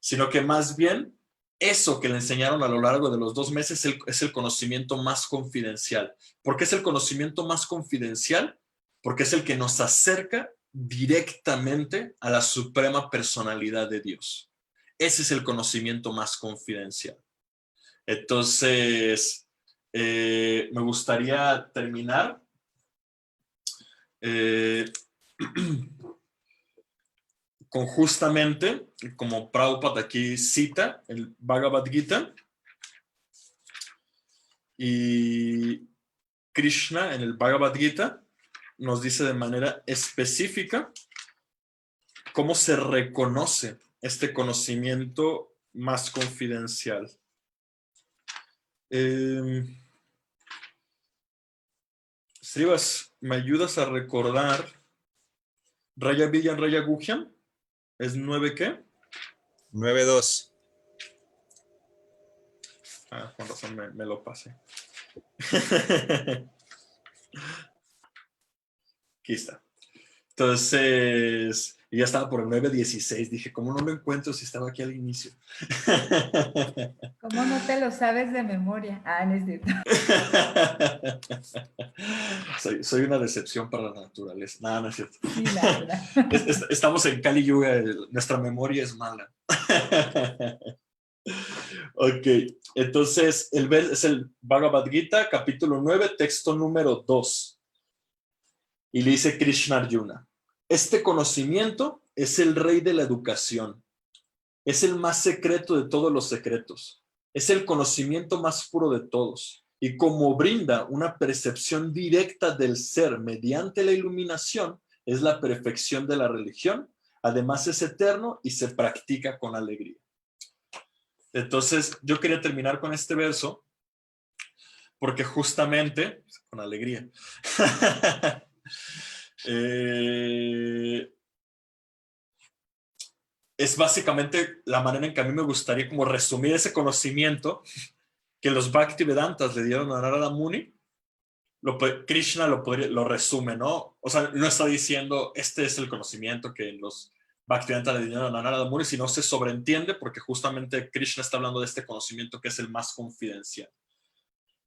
Sino que más bien, eso que le enseñaron a lo largo de los 2 meses es el conocimiento más confidencial. ¿Por qué es el conocimiento más confidencial? Porque es el que nos acerca directamente a la suprema personalidad de Dios. Ese es el conocimiento más confidencial. Entonces, me gustaría terminar con justamente, como Prabhupada aquí cita, el Bhagavad Gita, y Krishna en el Bhagavad Gita nos dice de manera específica cómo se reconoce este conocimiento más confidencial. Srivas, ¿me ayudas a recordar Raya Villan, Raya Guhyam? ¿Es 9 qué?
9-2.
Ah, con razón me lo pasé. Aquí está. Entonces, ya estaba por el 9:16. Dije, ¿cómo no lo encuentro si estaba aquí al inicio?
¿Cómo no te lo sabes de memoria? Ah, no es cierto.
Soy una decepción para la naturaleza. No, no es cierto.
Sí, la verdad.
Estamos en Kali Yuga, nuestra memoria es mala. Ok, entonces es el Bhagavad Gita, capítulo 9, texto número 2. Y le dice Krishna Arjuna, este conocimiento es el rey de la educación. Es el más secreto de todos los secretos. Es el conocimiento más puro de todos. Y como brinda una percepción directa del ser mediante la iluminación, es la perfección de la religión. Además es eterno y se practica con alegría. Entonces, yo quería terminar con este verso porque justamente, con alegría, es básicamente la manera en que a mí me gustaría como resumir ese conocimiento que los Bhaktivedantas le dieron a Narada Muni. Krishna lo resume, ¿no? O sea, no está diciendo este es el conocimiento que los Bhaktivedantas le dieron a Narada Muni, sino se sobreentiende porque justamente Krishna está hablando de este conocimiento que es el más confidencial.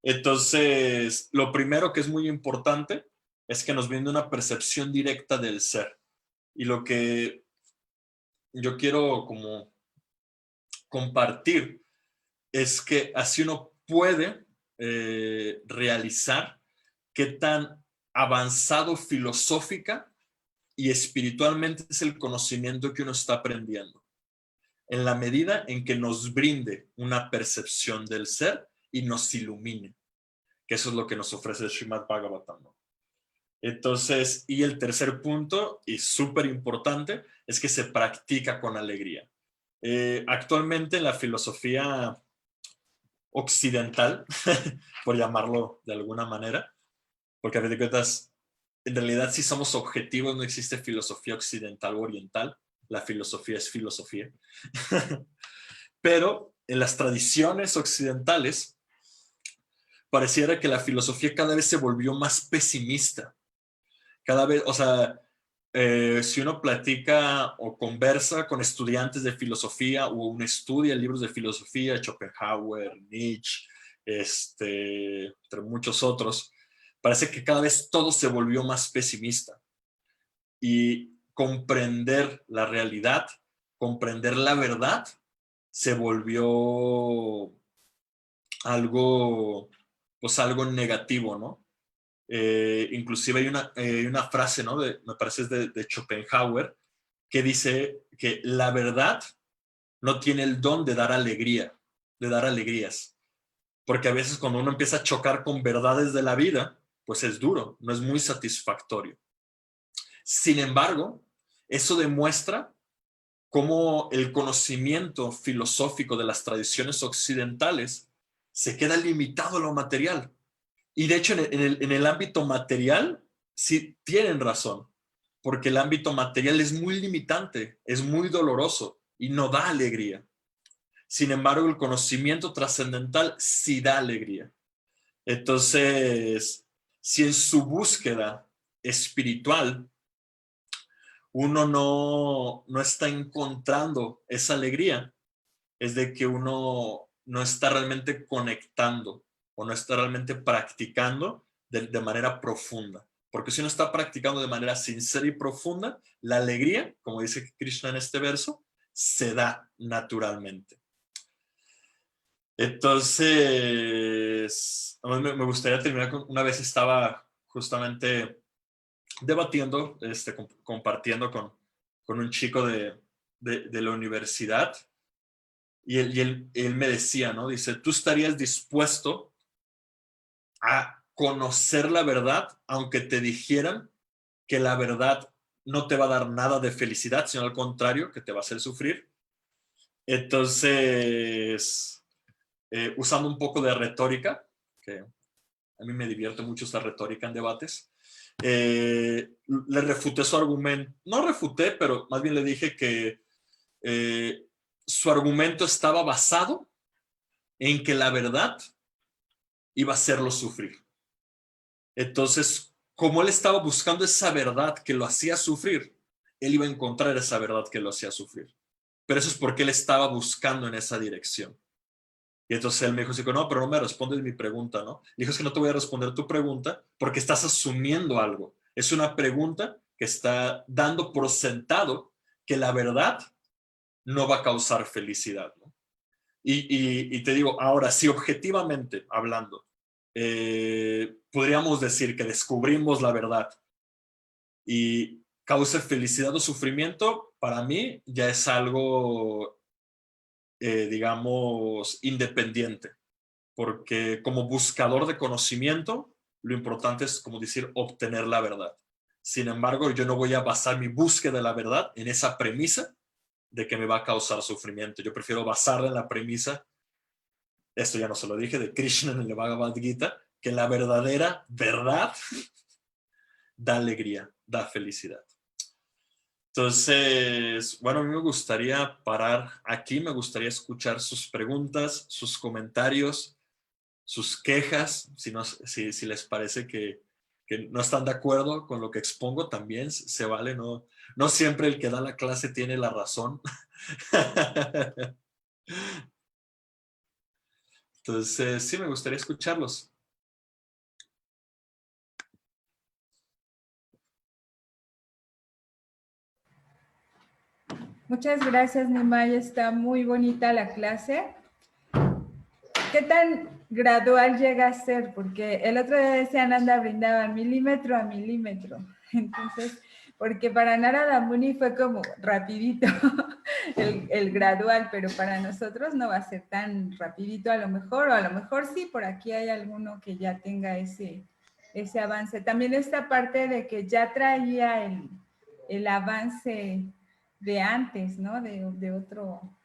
Entonces, lo primero que es muy importante es que nos viene una percepción directa del ser. Y lo que yo quiero como compartir es que así uno puede realizar qué tan avanzado filosófica y espiritualmente es el conocimiento que uno está aprendiendo. En la medida en que nos brinde una percepción del ser y nos ilumine, que eso es lo que nos ofrece el Srimad Bhagavatam, ¿no? Entonces, y el tercer punto, y súper importante, es que se practica con alegría. Actualmente en la filosofía occidental, por llamarlo de alguna manera, porque a fin de cuentas, en realidad si somos objetivos no existe filosofía occidental o oriental, la filosofía es filosofía. Pero en las tradiciones occidentales, pareciera que la filosofía cada vez se volvió más pesimista. Cada vez, o sea, si uno platica o conversa con estudiantes de filosofía o uno estudia libros de filosofía, Schopenhauer, Nietzsche, entre muchos otros, parece que cada vez todo se volvió más pesimista. Y comprender la realidad, comprender la verdad, se volvió algo, pues algo negativo, ¿no? Inclusive hay una frase, ¿no? Me parece es de Schopenhauer, que dice que la verdad no tiene el don de dar alegría, de dar alegrías. Porque a veces cuando uno empieza a chocar con verdades de la vida, pues es duro, no es muy satisfactorio. Sin embargo, eso demuestra cómo el conocimiento filosófico de las tradiciones occidentales se queda limitado a lo material. Y de hecho, en el ámbito material, sí tienen razón, porque el ámbito material es muy limitante, es muy doloroso y no da alegría. Sin embargo, el conocimiento trascendental sí da alegría. Entonces, si en su búsqueda espiritual uno no está encontrando esa alegría, es de que uno no está realmente conectando o no está realmente practicando de manera profunda. Porque si uno está practicando de manera sincera y profunda, la alegría, como dice Krishna en este verso, se da naturalmente. Entonces, a mí me gustaría terminar con, una vez estaba justamente debatiendo, compartiendo con un chico de la universidad y él me decía, ¿no? Dice, ¿tú estarías dispuesto a conocer la verdad aunque te dijeran que la verdad no te va a dar nada de felicidad, sino al contrario, que te va a hacer sufrir? Entonces, usando un poco de retórica, que a mí me divierte mucho esta retórica en debates, le refuté su argumento. No refuté, pero más bien le dije que su argumento estaba basado en que la verdad iba a hacerlo sufrir. Entonces, como él estaba buscando esa verdad que lo hacía sufrir, él iba a encontrar esa verdad que lo hacía sufrir. Pero eso es porque él estaba buscando en esa dirección. Y entonces él me dijo, no, pero no me respondes mi pregunta, ¿no? Le dijo, es que no te voy a responder tu pregunta porque estás asumiendo algo. Es una pregunta que está dando por sentado que la verdad no va a causar felicidad, ¿no? Y te digo, ahora, si objetivamente hablando, podríamos decir que descubrimos la verdad y cause felicidad o sufrimiento, para mí ya es algo, digamos, independiente. Porque como buscador de conocimiento, lo importante es, como decir, obtener la verdad. Sin embargo, yo no voy a basar mi búsqueda de la verdad en esa premisa de que me va a causar sufrimiento. Yo prefiero basarla en la premisa, esto ya no se lo dije, de Krishna en el Bhagavad Gita, que la verdadera verdad da alegría, da felicidad. Entonces, bueno, a mí me gustaría parar aquí, me gustaría escuchar sus preguntas, sus comentarios, sus quejas, si les parece que no están de acuerdo con lo que expongo, también se vale, no siempre el que da la clase tiene la razón. Entonces, sí, me gustaría escucharlos.
Muchas gracias, Nimai. Está muy bonita la clase. ¿Qué tan gradual llega a ser? Porque el otro día decían, anda, brindaban milímetro a milímetro. Entonces, porque para Narada Muni fue como rapidito el gradual, pero para nosotros no va a ser tan rapidito a lo mejor, o a lo mejor sí, por aquí hay alguno que ya tenga ese avance. También esta parte de que ya traía el avance de antes, ¿no? De otro,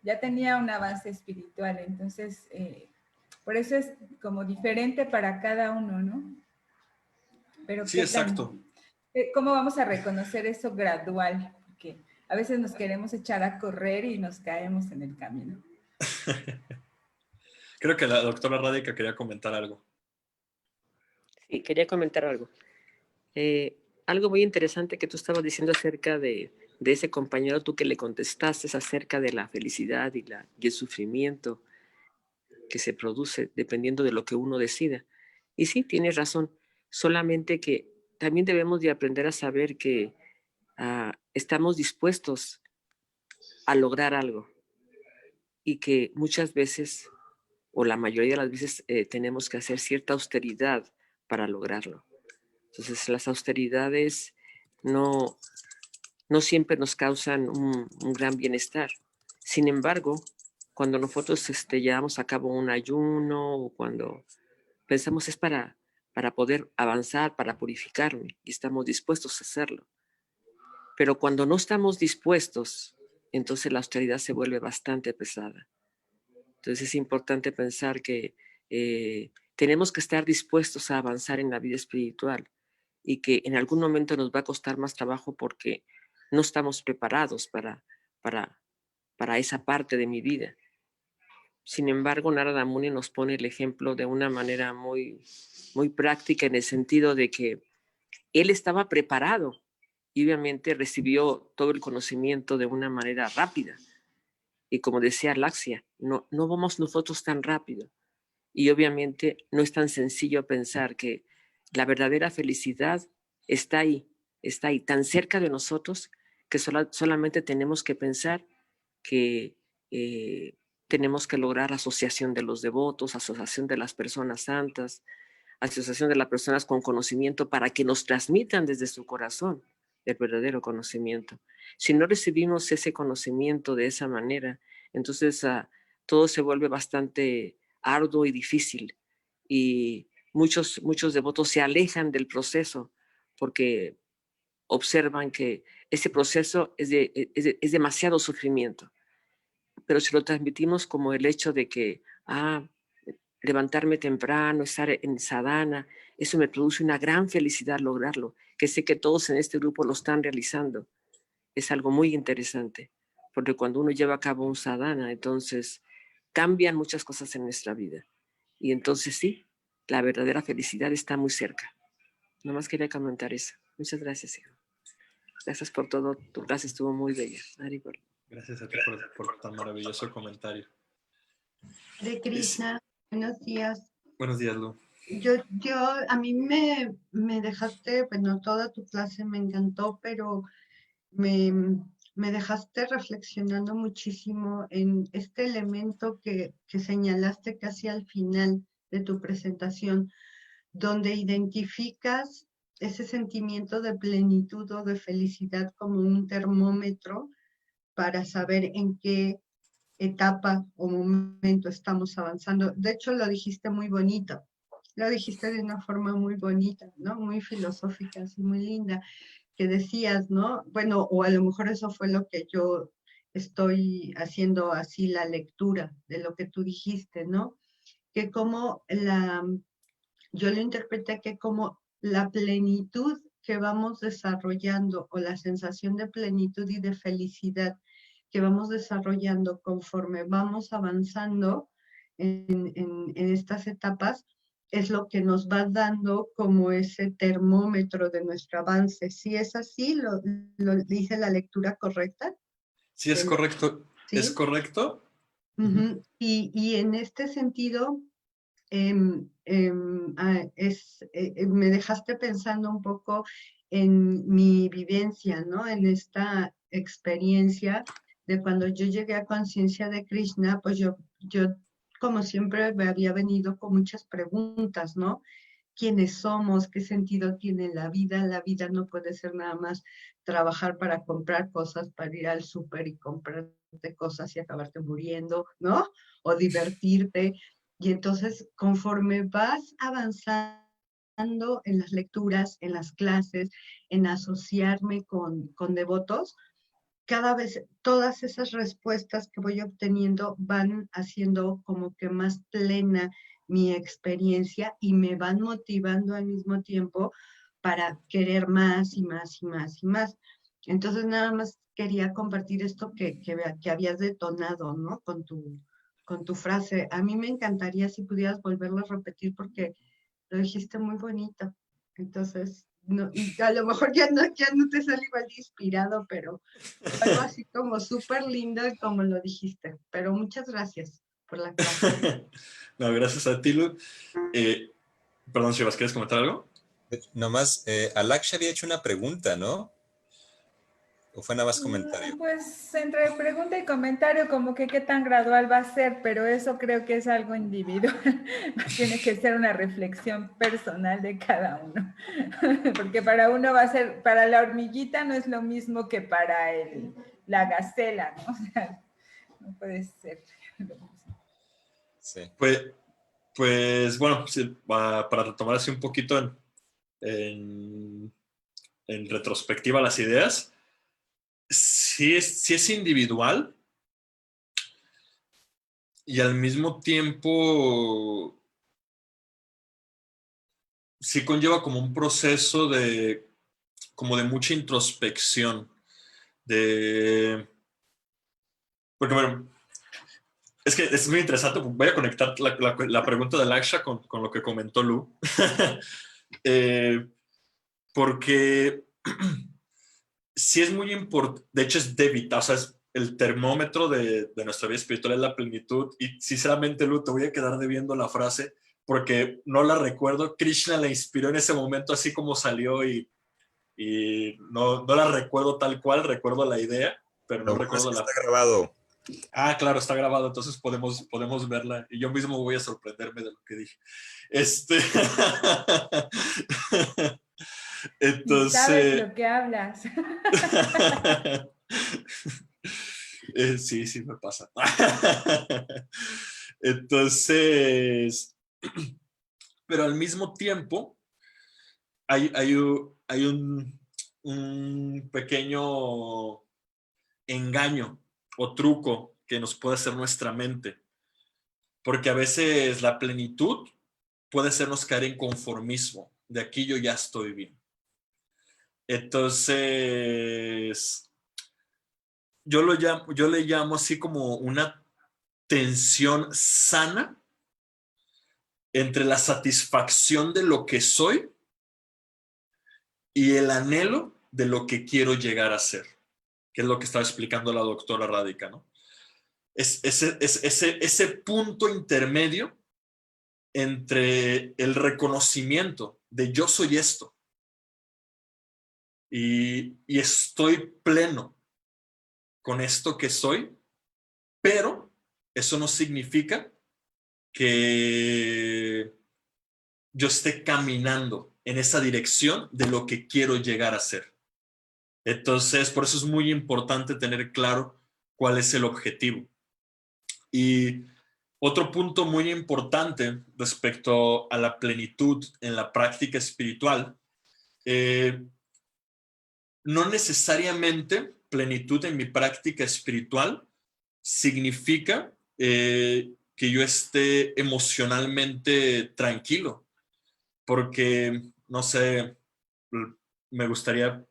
ya tenía un avance espiritual, entonces, por eso es como diferente para cada uno, ¿no? Pero
Sí, exacto.
¿cómo vamos a reconocer eso gradual? Porque a veces nos queremos echar a correr y nos caemos en el camino.
Creo que la doctora Rádica quería comentar algo.
Sí, quería comentar algo. Algo muy interesante que tú estabas diciendo acerca de ese compañero, tú que le contestaste acerca de la felicidad y el sufrimiento que se produce dependiendo de lo que uno decida. Y sí, tienes razón, solamente que también debemos de aprender a saber que estamos dispuestos a lograr algo y que muchas veces, o la mayoría de las veces, tenemos que hacer cierta austeridad para lograrlo. Entonces, las austeridades no siempre nos causan un gran bienestar. Sin embargo, cuando nosotros llevamos a cabo un ayuno o cuando pensamos es para poder avanzar, para purificarme, y estamos dispuestos a hacerlo. Pero cuando no estamos dispuestos, entonces la austeridad se vuelve bastante pesada. Entonces es importante pensar que tenemos que estar dispuestos a avanzar en la vida espiritual y que en algún momento nos va a costar más trabajo porque no estamos preparados para esa parte de mi vida. Sin embargo, Narada Muni nos pone el ejemplo de una manera muy, muy práctica, en el sentido de que él estaba preparado y obviamente recibió todo el conocimiento de una manera rápida. Y como decía Laxia, no vamos nosotros tan rápido. Y obviamente no es tan sencillo pensar que la verdadera felicidad está ahí, tan cerca de nosotros, que solamente tenemos que pensar que tenemos que lograr asociación de los devotos, asociación de las personas santas, asociación de las personas con conocimiento, para que nos transmitan desde su corazón el verdadero conocimiento. Si no recibimos ese conocimiento de esa manera, entonces todo se vuelve bastante arduo y difícil, y muchos devotos se alejan del proceso porque observan que ese proceso es demasiado sufrimiento. Pero si lo transmitimos como el hecho de que levantarme temprano, estar en sadhana, eso me produce una gran felicidad lograrlo, que sé que todos en este grupo lo están realizando. Es algo muy interesante, porque cuando uno lleva a cabo un sadhana, entonces cambian muchas cosas en nuestra vida. Y entonces sí, la verdadera felicidad está muy cerca. Nomás quería comentar eso. Muchas gracias, hijo. Gracias por todo. Tu clase estuvo muy bella.
Gracias a ti por tan maravilloso comentario.
Hare Krishna, buenos días.
Buenos días, Lu.
A mí me dejaste, bueno, toda tu clase me encantó, pero me dejaste reflexionando muchísimo en este elemento que señalaste casi al final de tu presentación, donde identificas ese sentimiento de plenitud o de felicidad como un termómetro para saber en qué etapa o momento estamos avanzando. De hecho, lo dijiste muy bonito. Lo dijiste de una forma muy bonita, ¿no? Muy filosófica, así muy linda, que decías, ¿no? Bueno, o a lo mejor eso fue lo que yo estoy haciendo así la lectura de lo que tú dijiste, ¿no? Que como yo lo interpreté que como la plenitud que vamos desarrollando o la sensación de plenitud y de felicidad que vamos desarrollando conforme vamos avanzando en estas etapas, es lo que nos va dando como ese termómetro de nuestro avance. Si es así, lo dice la lectura correcta.
Sí, es correcto.
¿Sí?
¿Es correcto?
Y en este sentido, me dejaste pensando un poco en mi vivencia, ¿no? En esta experiencia de cuando yo llegué a conciencia de Krishna, pues yo como siempre me había venido con muchas preguntas, ¿no? ¿Quiénes somos? ¿Qué sentido tiene la vida? La vida no puede ser nada más trabajar para comprar cosas, para ir al súper y comprarte cosas y acabarte muriendo, ¿no? O divertirte. Y entonces, conforme vas avanzando en las lecturas, en las clases, en asociarme con devotos, cada vez todas esas respuestas que voy obteniendo van haciendo como que más plena mi experiencia y me van motivando al mismo tiempo para querer más y más y más y más. Entonces nada más quería compartir esto que habías detonado, ¿no? Con tu frase. A mí me encantaría si pudieras volverlo a repetir porque lo dijiste muy bonito. Entonces, no, a lo mejor ya no te sale igual de inspirado, pero algo así como súper lindo como lo dijiste. Pero muchas gracias por la clase.
No, gracias a ti, Lu. Perdón, Shivas, ¿quieres comentar algo?
Nomás, Alaksha había hecho una pregunta, ¿no? ¿O fue nada más comentario?
Pues entre pregunta y comentario, como que qué tan gradual va a ser, pero eso creo que es algo individual. Tiene que ser una reflexión personal de cada uno. Porque para uno va a ser, para la hormiguita no es lo mismo que para la gacela, ¿no? O sea, no puede ser lo mismo.
Sí.
Pues bueno, sí, para retomar así un poquito en retrospectiva las ideas, sí es individual y al mismo tiempo sí conlleva como un proceso como de mucha introspección, porque bueno, Es que es muy interesante. Voy a conectar la pregunta de Laksha con lo que comentó Lu. Porque sí es muy importante. De hecho, es Devita, o sea, es el termómetro de nuestra vida espiritual, es la plenitud. Y sinceramente, Lu, te voy a quedar debiendo la frase porque no la recuerdo. Krishna la inspiró en ese momento, así como salió, y no la recuerdo tal cual. Recuerdo la idea, pero no
Lo bueno es
recuerdo
que
la.
está grabado.
Ah, claro, está grabado, entonces podemos verla y yo mismo voy a sorprenderme de lo que dije.
Y sabes
Entonces,
lo que hablas.
sí, me pasa. Entonces, pero al mismo tiempo hay un pequeño engaño o truco que nos puede hacer nuestra mente. Porque a veces la plenitud puede hacernos caer en conformismo. De aquí yo ya estoy bien. Entonces, yo le llamo así como una tensión sana entre la satisfacción de lo que soy y el anhelo de lo que quiero llegar a ser, que es lo que estaba explicando la doctora Rádica, ¿no? Es ese punto intermedio entre el reconocimiento de yo soy esto y estoy pleno con esto que soy, pero eso no significa que yo esté caminando en esa dirección de lo que quiero llegar a ser. Entonces, por eso es muy importante tener claro cuál es el objetivo. Y otro punto muy importante respecto a la plenitud en la práctica espiritual, no necesariamente plenitud en mi práctica espiritual significa que yo esté emocionalmente tranquilo, porque, no sé, me gustaría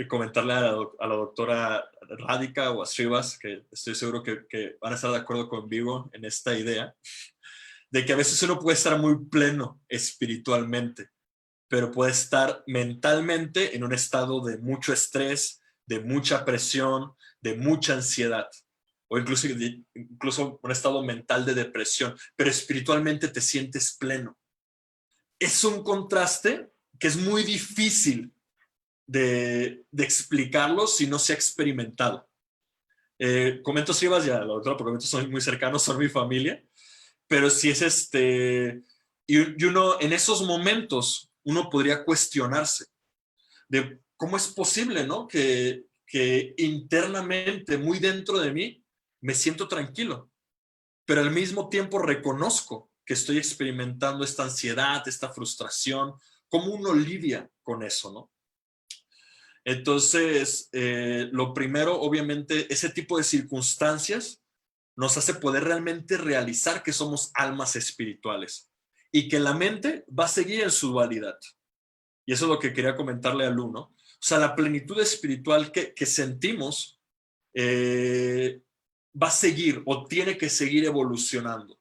comentarle a la doctora Rádica o a Srivas, que estoy seguro que van a estar de acuerdo conmigo en esta idea, de que a veces uno puede estar muy pleno espiritualmente, pero puede estar mentalmente en un estado de mucho estrés, de mucha presión, de mucha ansiedad, o incluso un estado mental de depresión, pero espiritualmente te sientes pleno. Es un contraste que es muy difícil de explicarlo si no se ha experimentado. Comento Sivas y a la doctora, porque son muy cercanos, son mi familia, pero si es y uno en esos momentos, uno podría cuestionarse de cómo es posible, ¿no? Que internamente, muy dentro de mí, me siento tranquilo, pero al mismo tiempo reconozco que estoy experimentando esta ansiedad, esta frustración, cómo uno lidia con eso, ¿no? Entonces, lo primero, obviamente, ese tipo de circunstancias nos hace poder realmente realizar que somos almas espirituales y que la mente va a seguir en su dualidad. Y eso es lo que quería comentarle a Lu, ¿no? O sea, la plenitud espiritual que sentimos va a seguir o tiene que seguir evolucionando.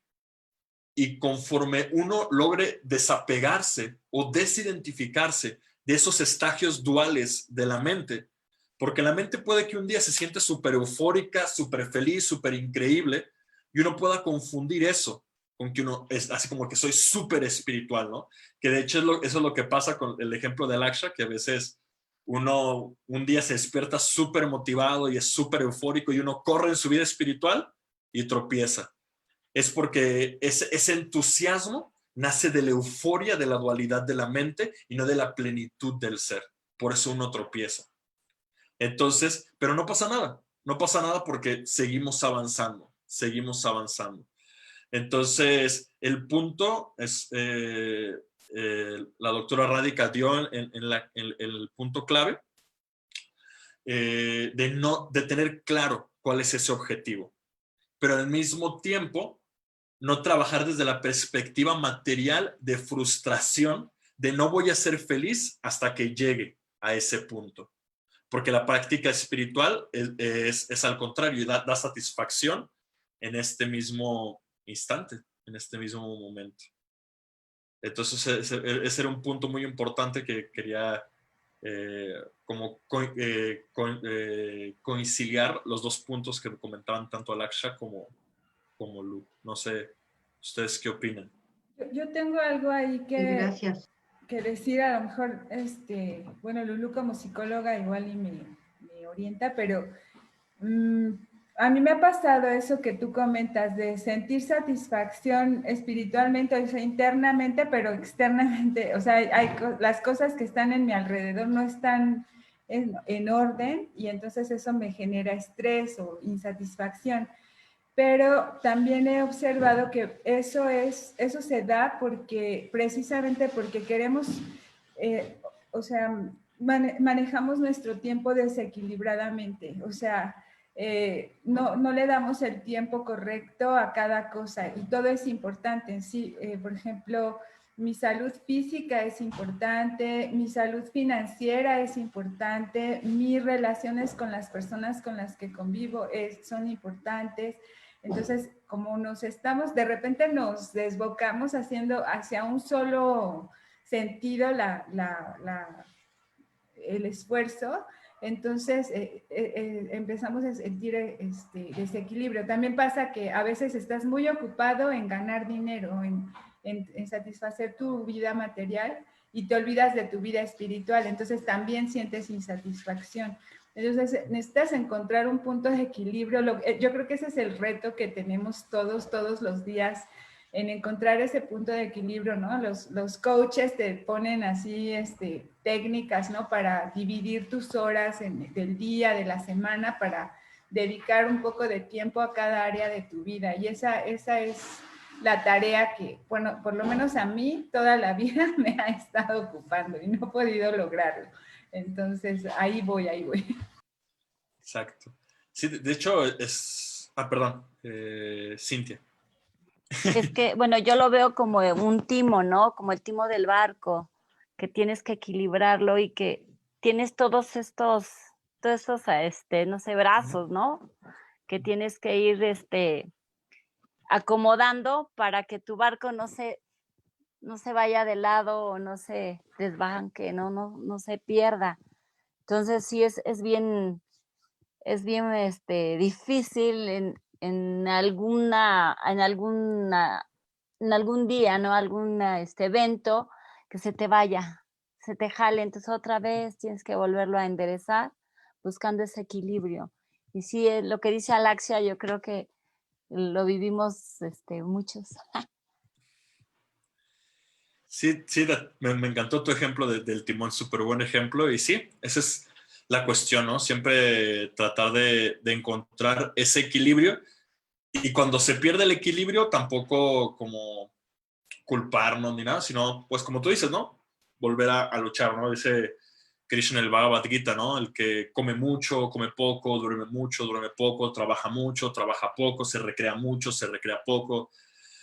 Y conforme uno logre desapegarse o desidentificarse de esos estagios duales de la mente, porque la mente puede que un día se siente súper eufórica, súper feliz, súper increíble, y uno pueda confundir eso con que uno es así como que soy súper espiritual, ¿no? Que de hecho eso es lo que pasa con el ejemplo de Laksha, que a veces uno un día se despierta súper motivado y es súper eufórico y uno corre en su vida espiritual y tropieza. Es porque ese entusiasmo nace de la euforia de la dualidad de la mente y no de la plenitud del ser. Por eso uno tropieza. Entonces, pero no pasa nada. No pasa nada porque seguimos avanzando. Seguimos avanzando. Entonces, el punto es, la doctora Rádica dio en el punto clave de tener claro cuál es ese objetivo. Pero al mismo tiempo, no trabajar desde la perspectiva material de frustración, de no voy a ser feliz hasta que llegue a ese punto. Porque la práctica espiritual es al contrario, da satisfacción en este mismo instante, en este mismo momento. Entonces, ese era un punto muy importante que quería conciliar los dos puntos que comentaban tanto Alaksha como Lu. No sé, ¿ustedes qué opinan?
Yo tengo algo ahí
Sí, gracias.
que decir, a lo mejor, bueno, Lulu como psicóloga igual y me orienta, pero a mí me ha pasado eso que tú comentas, de sentir satisfacción espiritualmente, o sea, internamente, pero externamente, o sea, las cosas que están en mi alrededor no están en orden y entonces eso me genera estrés o insatisfacción. Pero también he observado que eso se da precisamente porque queremos, o sea, manejamos nuestro tiempo desequilibradamente, o sea, no le damos el tiempo correcto a cada cosa y todo es importante en sí. Por ejemplo, mi salud física es importante, mi salud financiera es importante, mis relaciones con las personas con las que convivo son importantes. Entonces, como de repente nos desbocamos haciendo hacia un solo sentido el esfuerzo, entonces empezamos a sentir desequilibrio. También pasa que a veces estás muy ocupado en ganar dinero, en satisfacer tu vida material y te olvidas de tu vida espiritual, entonces también sientes insatisfacción. Entonces necesitas encontrar un punto de equilibrio. Yo creo que ese es el reto que tenemos todos los días, en encontrar ese punto de equilibrio, ¿no? Los coaches te ponen así técnicas, ¿no? Para dividir tus horas del día, de la semana, para dedicar un poco de tiempo a cada área de tu vida. Y esa es la tarea que, bueno, por lo menos a mí toda la vida me ha estado ocupando y no he podido lograrlo. Entonces, ahí voy.
Exacto. Sí, de hecho, perdón, Cintia.
Es que, bueno, yo lo veo como un timo, ¿no? Como el timo del barco, que tienes que equilibrarlo y que tienes todos esos, no sé, brazos, ¿no? Que tienes que ir, acomodando para que tu barco no se vaya de lado o no se desbanque, no se pierda. Entonces sí es bien difícil en algún día, ¿no? Algún evento que se te vaya, se te jale, entonces otra vez tienes que volverlo a enderezar buscando ese equilibrio. Y sí, lo que dice Alaksha, yo creo que lo vivimos muchos.
Sí, me encantó tu ejemplo del timón, súper buen ejemplo. Y sí, esa es la cuestión, ¿no? Siempre tratar de encontrar ese equilibrio. Y cuando se pierde el equilibrio, tampoco como culparnos ni nada, sino, pues como tú dices, ¿no? Volver a luchar, ¿no? Dice Krishna en el Bhagavad Gita, ¿no? El que come mucho, come poco, duerme mucho, duerme poco, trabaja mucho, trabaja poco, se recrea mucho, se recrea poco. O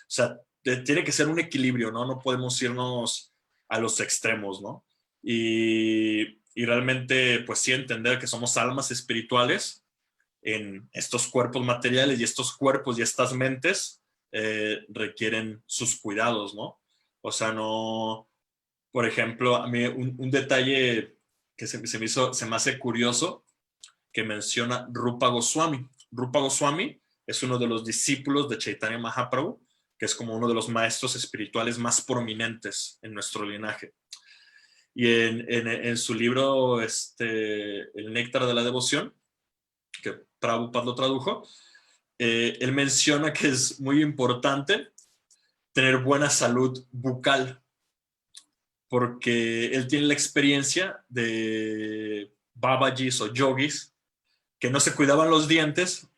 sea, tiene que ser un equilibrio, ¿no? No podemos irnos a los extremos, ¿no? Y realmente, pues sí, entender que somos almas espirituales en estos cuerpos materiales y estos cuerpos y estas mentes requieren sus cuidados, ¿no? O sea, no, por ejemplo, a mí un detalle que se me hace curioso que menciona Rupa Goswami. Rupa Goswami es uno de los discípulos de Chaitanya Mahaprabhu, que es como uno de los maestros espirituales más prominentes en nuestro linaje. Y en su libro, El Néctar de la Devoción, que Prabhupada lo tradujo, él menciona que es muy importante tener buena salud bucal, porque él tiene la experiencia de babajis o yogis que no se cuidaban los dientes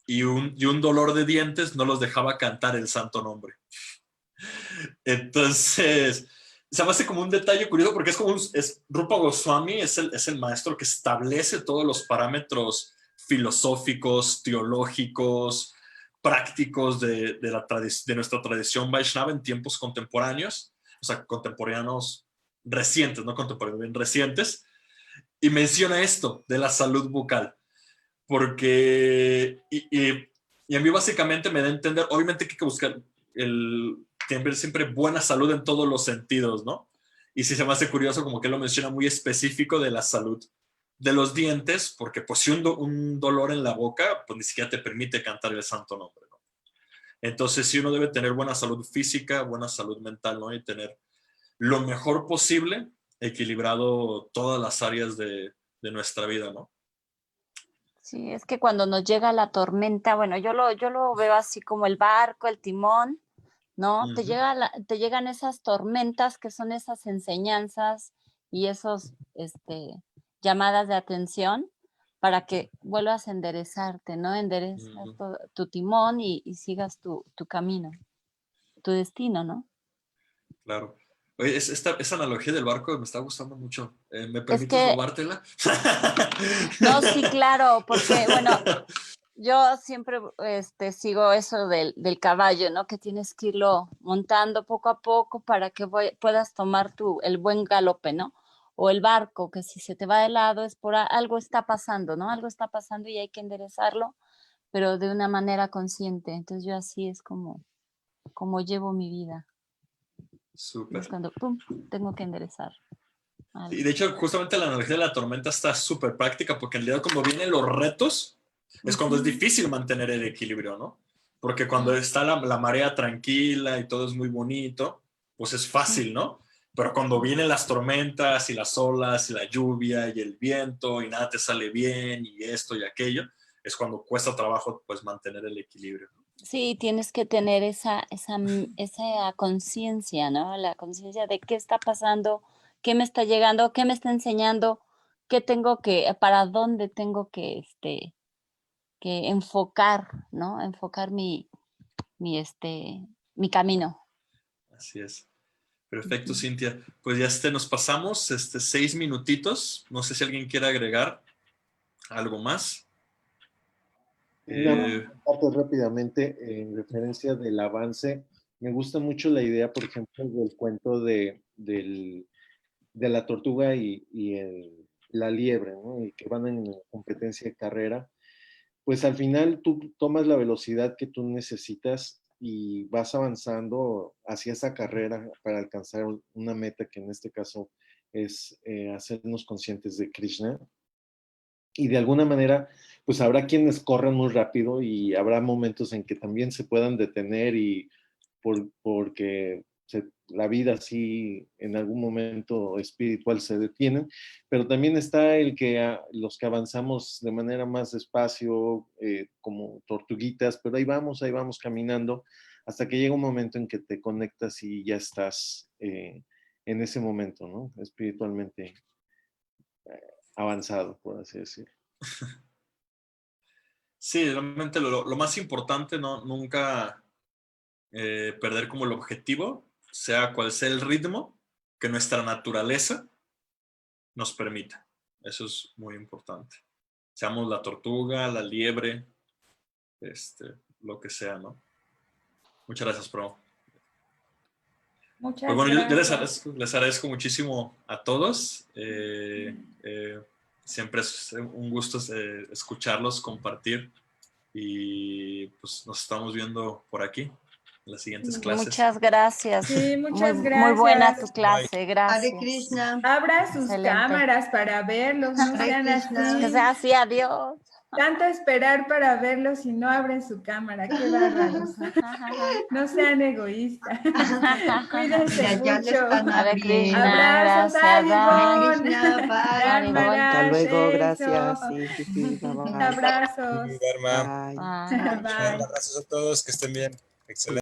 y un dolor de dientes no los dejaba cantar el santo nombre. Entonces, se me hace como un detalle curioso porque Rupa Goswami es el maestro que establece todos los parámetros filosóficos, teológicos, prácticos de nuestra tradición Vaishnava en tiempos contemporáneos, o sea, contemporáneos recientes, no contemporáneos, bien recientes, y menciona esto de la salud bucal, porque Y a mí básicamente me da a entender, obviamente que hay que buscar tener siempre buena salud en todos los sentidos, ¿no? Y sí se me hace curioso como que lo menciona muy específico de la salud de los dientes, porque pues si un dolor en la boca, pues ni siquiera te permite cantar el santo nombre, ¿no? Entonces sí uno debe tener buena salud física, buena salud mental, ¿no? Y tener lo mejor posible equilibrado todas las áreas de nuestra vida, ¿no?
Sí, es que cuando nos llega la tormenta, bueno, yo lo veo así como el barco, el timón, ¿no?
Ujú.
Te llegan esas tormentas que son esas enseñanzas y esos llamadas de atención para que vuelvas a enderezarte, ¿no? Enderezas tu timón y sigas tu camino, tu destino, ¿no?
Claro. Oye, esa analogía del barco me está gustando mucho. ¿Me
Es
permites
que,
robártela?
no, sí, claro, porque, bueno, yo siempre sigo eso del caballo, ¿no? Que tienes que irlo montando poco a poco para que puedas tomar el buen galope, ¿no? O el barco, que si se te va de lado es algo está pasando, ¿no? Algo está pasando y hay que enderezarlo, pero de una manera consciente. Entonces yo así es como llevo mi vida.
Súper.
Es cuando, pum, tengo que enderezar.
Y de hecho, justamente la analogía de la tormenta está súper práctica, porque en realidad cuando vienen los retos, es cuando es difícil mantener el equilibrio, ¿no? Porque cuando está la marea tranquila y todo es muy bonito, pues es fácil, ¿no? Pero cuando vienen las tormentas y las olas y la lluvia y el viento y nada te sale bien y esto y aquello, es cuando cuesta trabajo pues mantener el equilibrio.
Sí, tienes que tener esa conciencia, ¿no? La conciencia de qué está pasando, qué me está llegando, qué me está enseñando, para dónde tengo que enfocar, ¿no? Enfocar mi camino.
Así es. Perfecto, Cintia. Pues ya nos pasamos 6 minutitos. No sé si alguien quiere agregar algo más.
Rápidamente, en referencia del avance, me gusta mucho la idea, por ejemplo, del cuento de la tortuga y la liebre, ¿no? Y que van en competencia de carrera. Pues al final tú tomas la velocidad que tú necesitas y vas avanzando hacia esa carrera para alcanzar una meta que en este caso es hacernos conscientes de Krishna. Y de alguna manera, pues habrá quienes corran muy rápido y habrá momentos en que también se puedan detener y porque la vida sí en algún momento espiritual se detiene, pero también está los que avanzamos de manera más despacio, como tortuguitas, pero ahí vamos caminando hasta que llega un momento en que te conectas y ya estás en ese momento, ¿no? Espiritualmente avanzado, por así decirlo.
Sí, realmente lo más importante, ¿no? Nunca perder como el objetivo, sea cual sea el ritmo, que nuestra naturaleza nos permita. Eso es muy importante. Seamos la tortuga, la liebre, lo que sea, ¿no? Muchas gracias, Pro.
Muchas
Pues bueno, yo
gracias.
les agradezco muchísimo a todos. Siempre es un gusto escucharlos, compartir y pues nos estamos viendo por aquí en las siguientes clases.
Muchas gracias.
Sí, muchas gracias.
Muy buena tu clase,
Hare
gracias.
Krishna.
Abra sus
Excelente.
cámaras para verlos, no
Hare
sean
Krishna.
Que
así.
sea así, adiós.
Tanto esperar para verlos y no abren su cámara, qué bárbaros. No sean egoístas. Cuídense
Ya le
mucho.
están
Hare
abriendo.
Krishna,
Abrazos,
gracias,
Ivonne.
Krishna, bye.
Hare
Hasta
Maharaj,
luego,
eso.
gracias. Sí, sí, sí. Bye, bye.
Abrazos.
Dharma.
Bye.
Bye.
Bye.
Abrazos a todos, que estén bien. Excelente.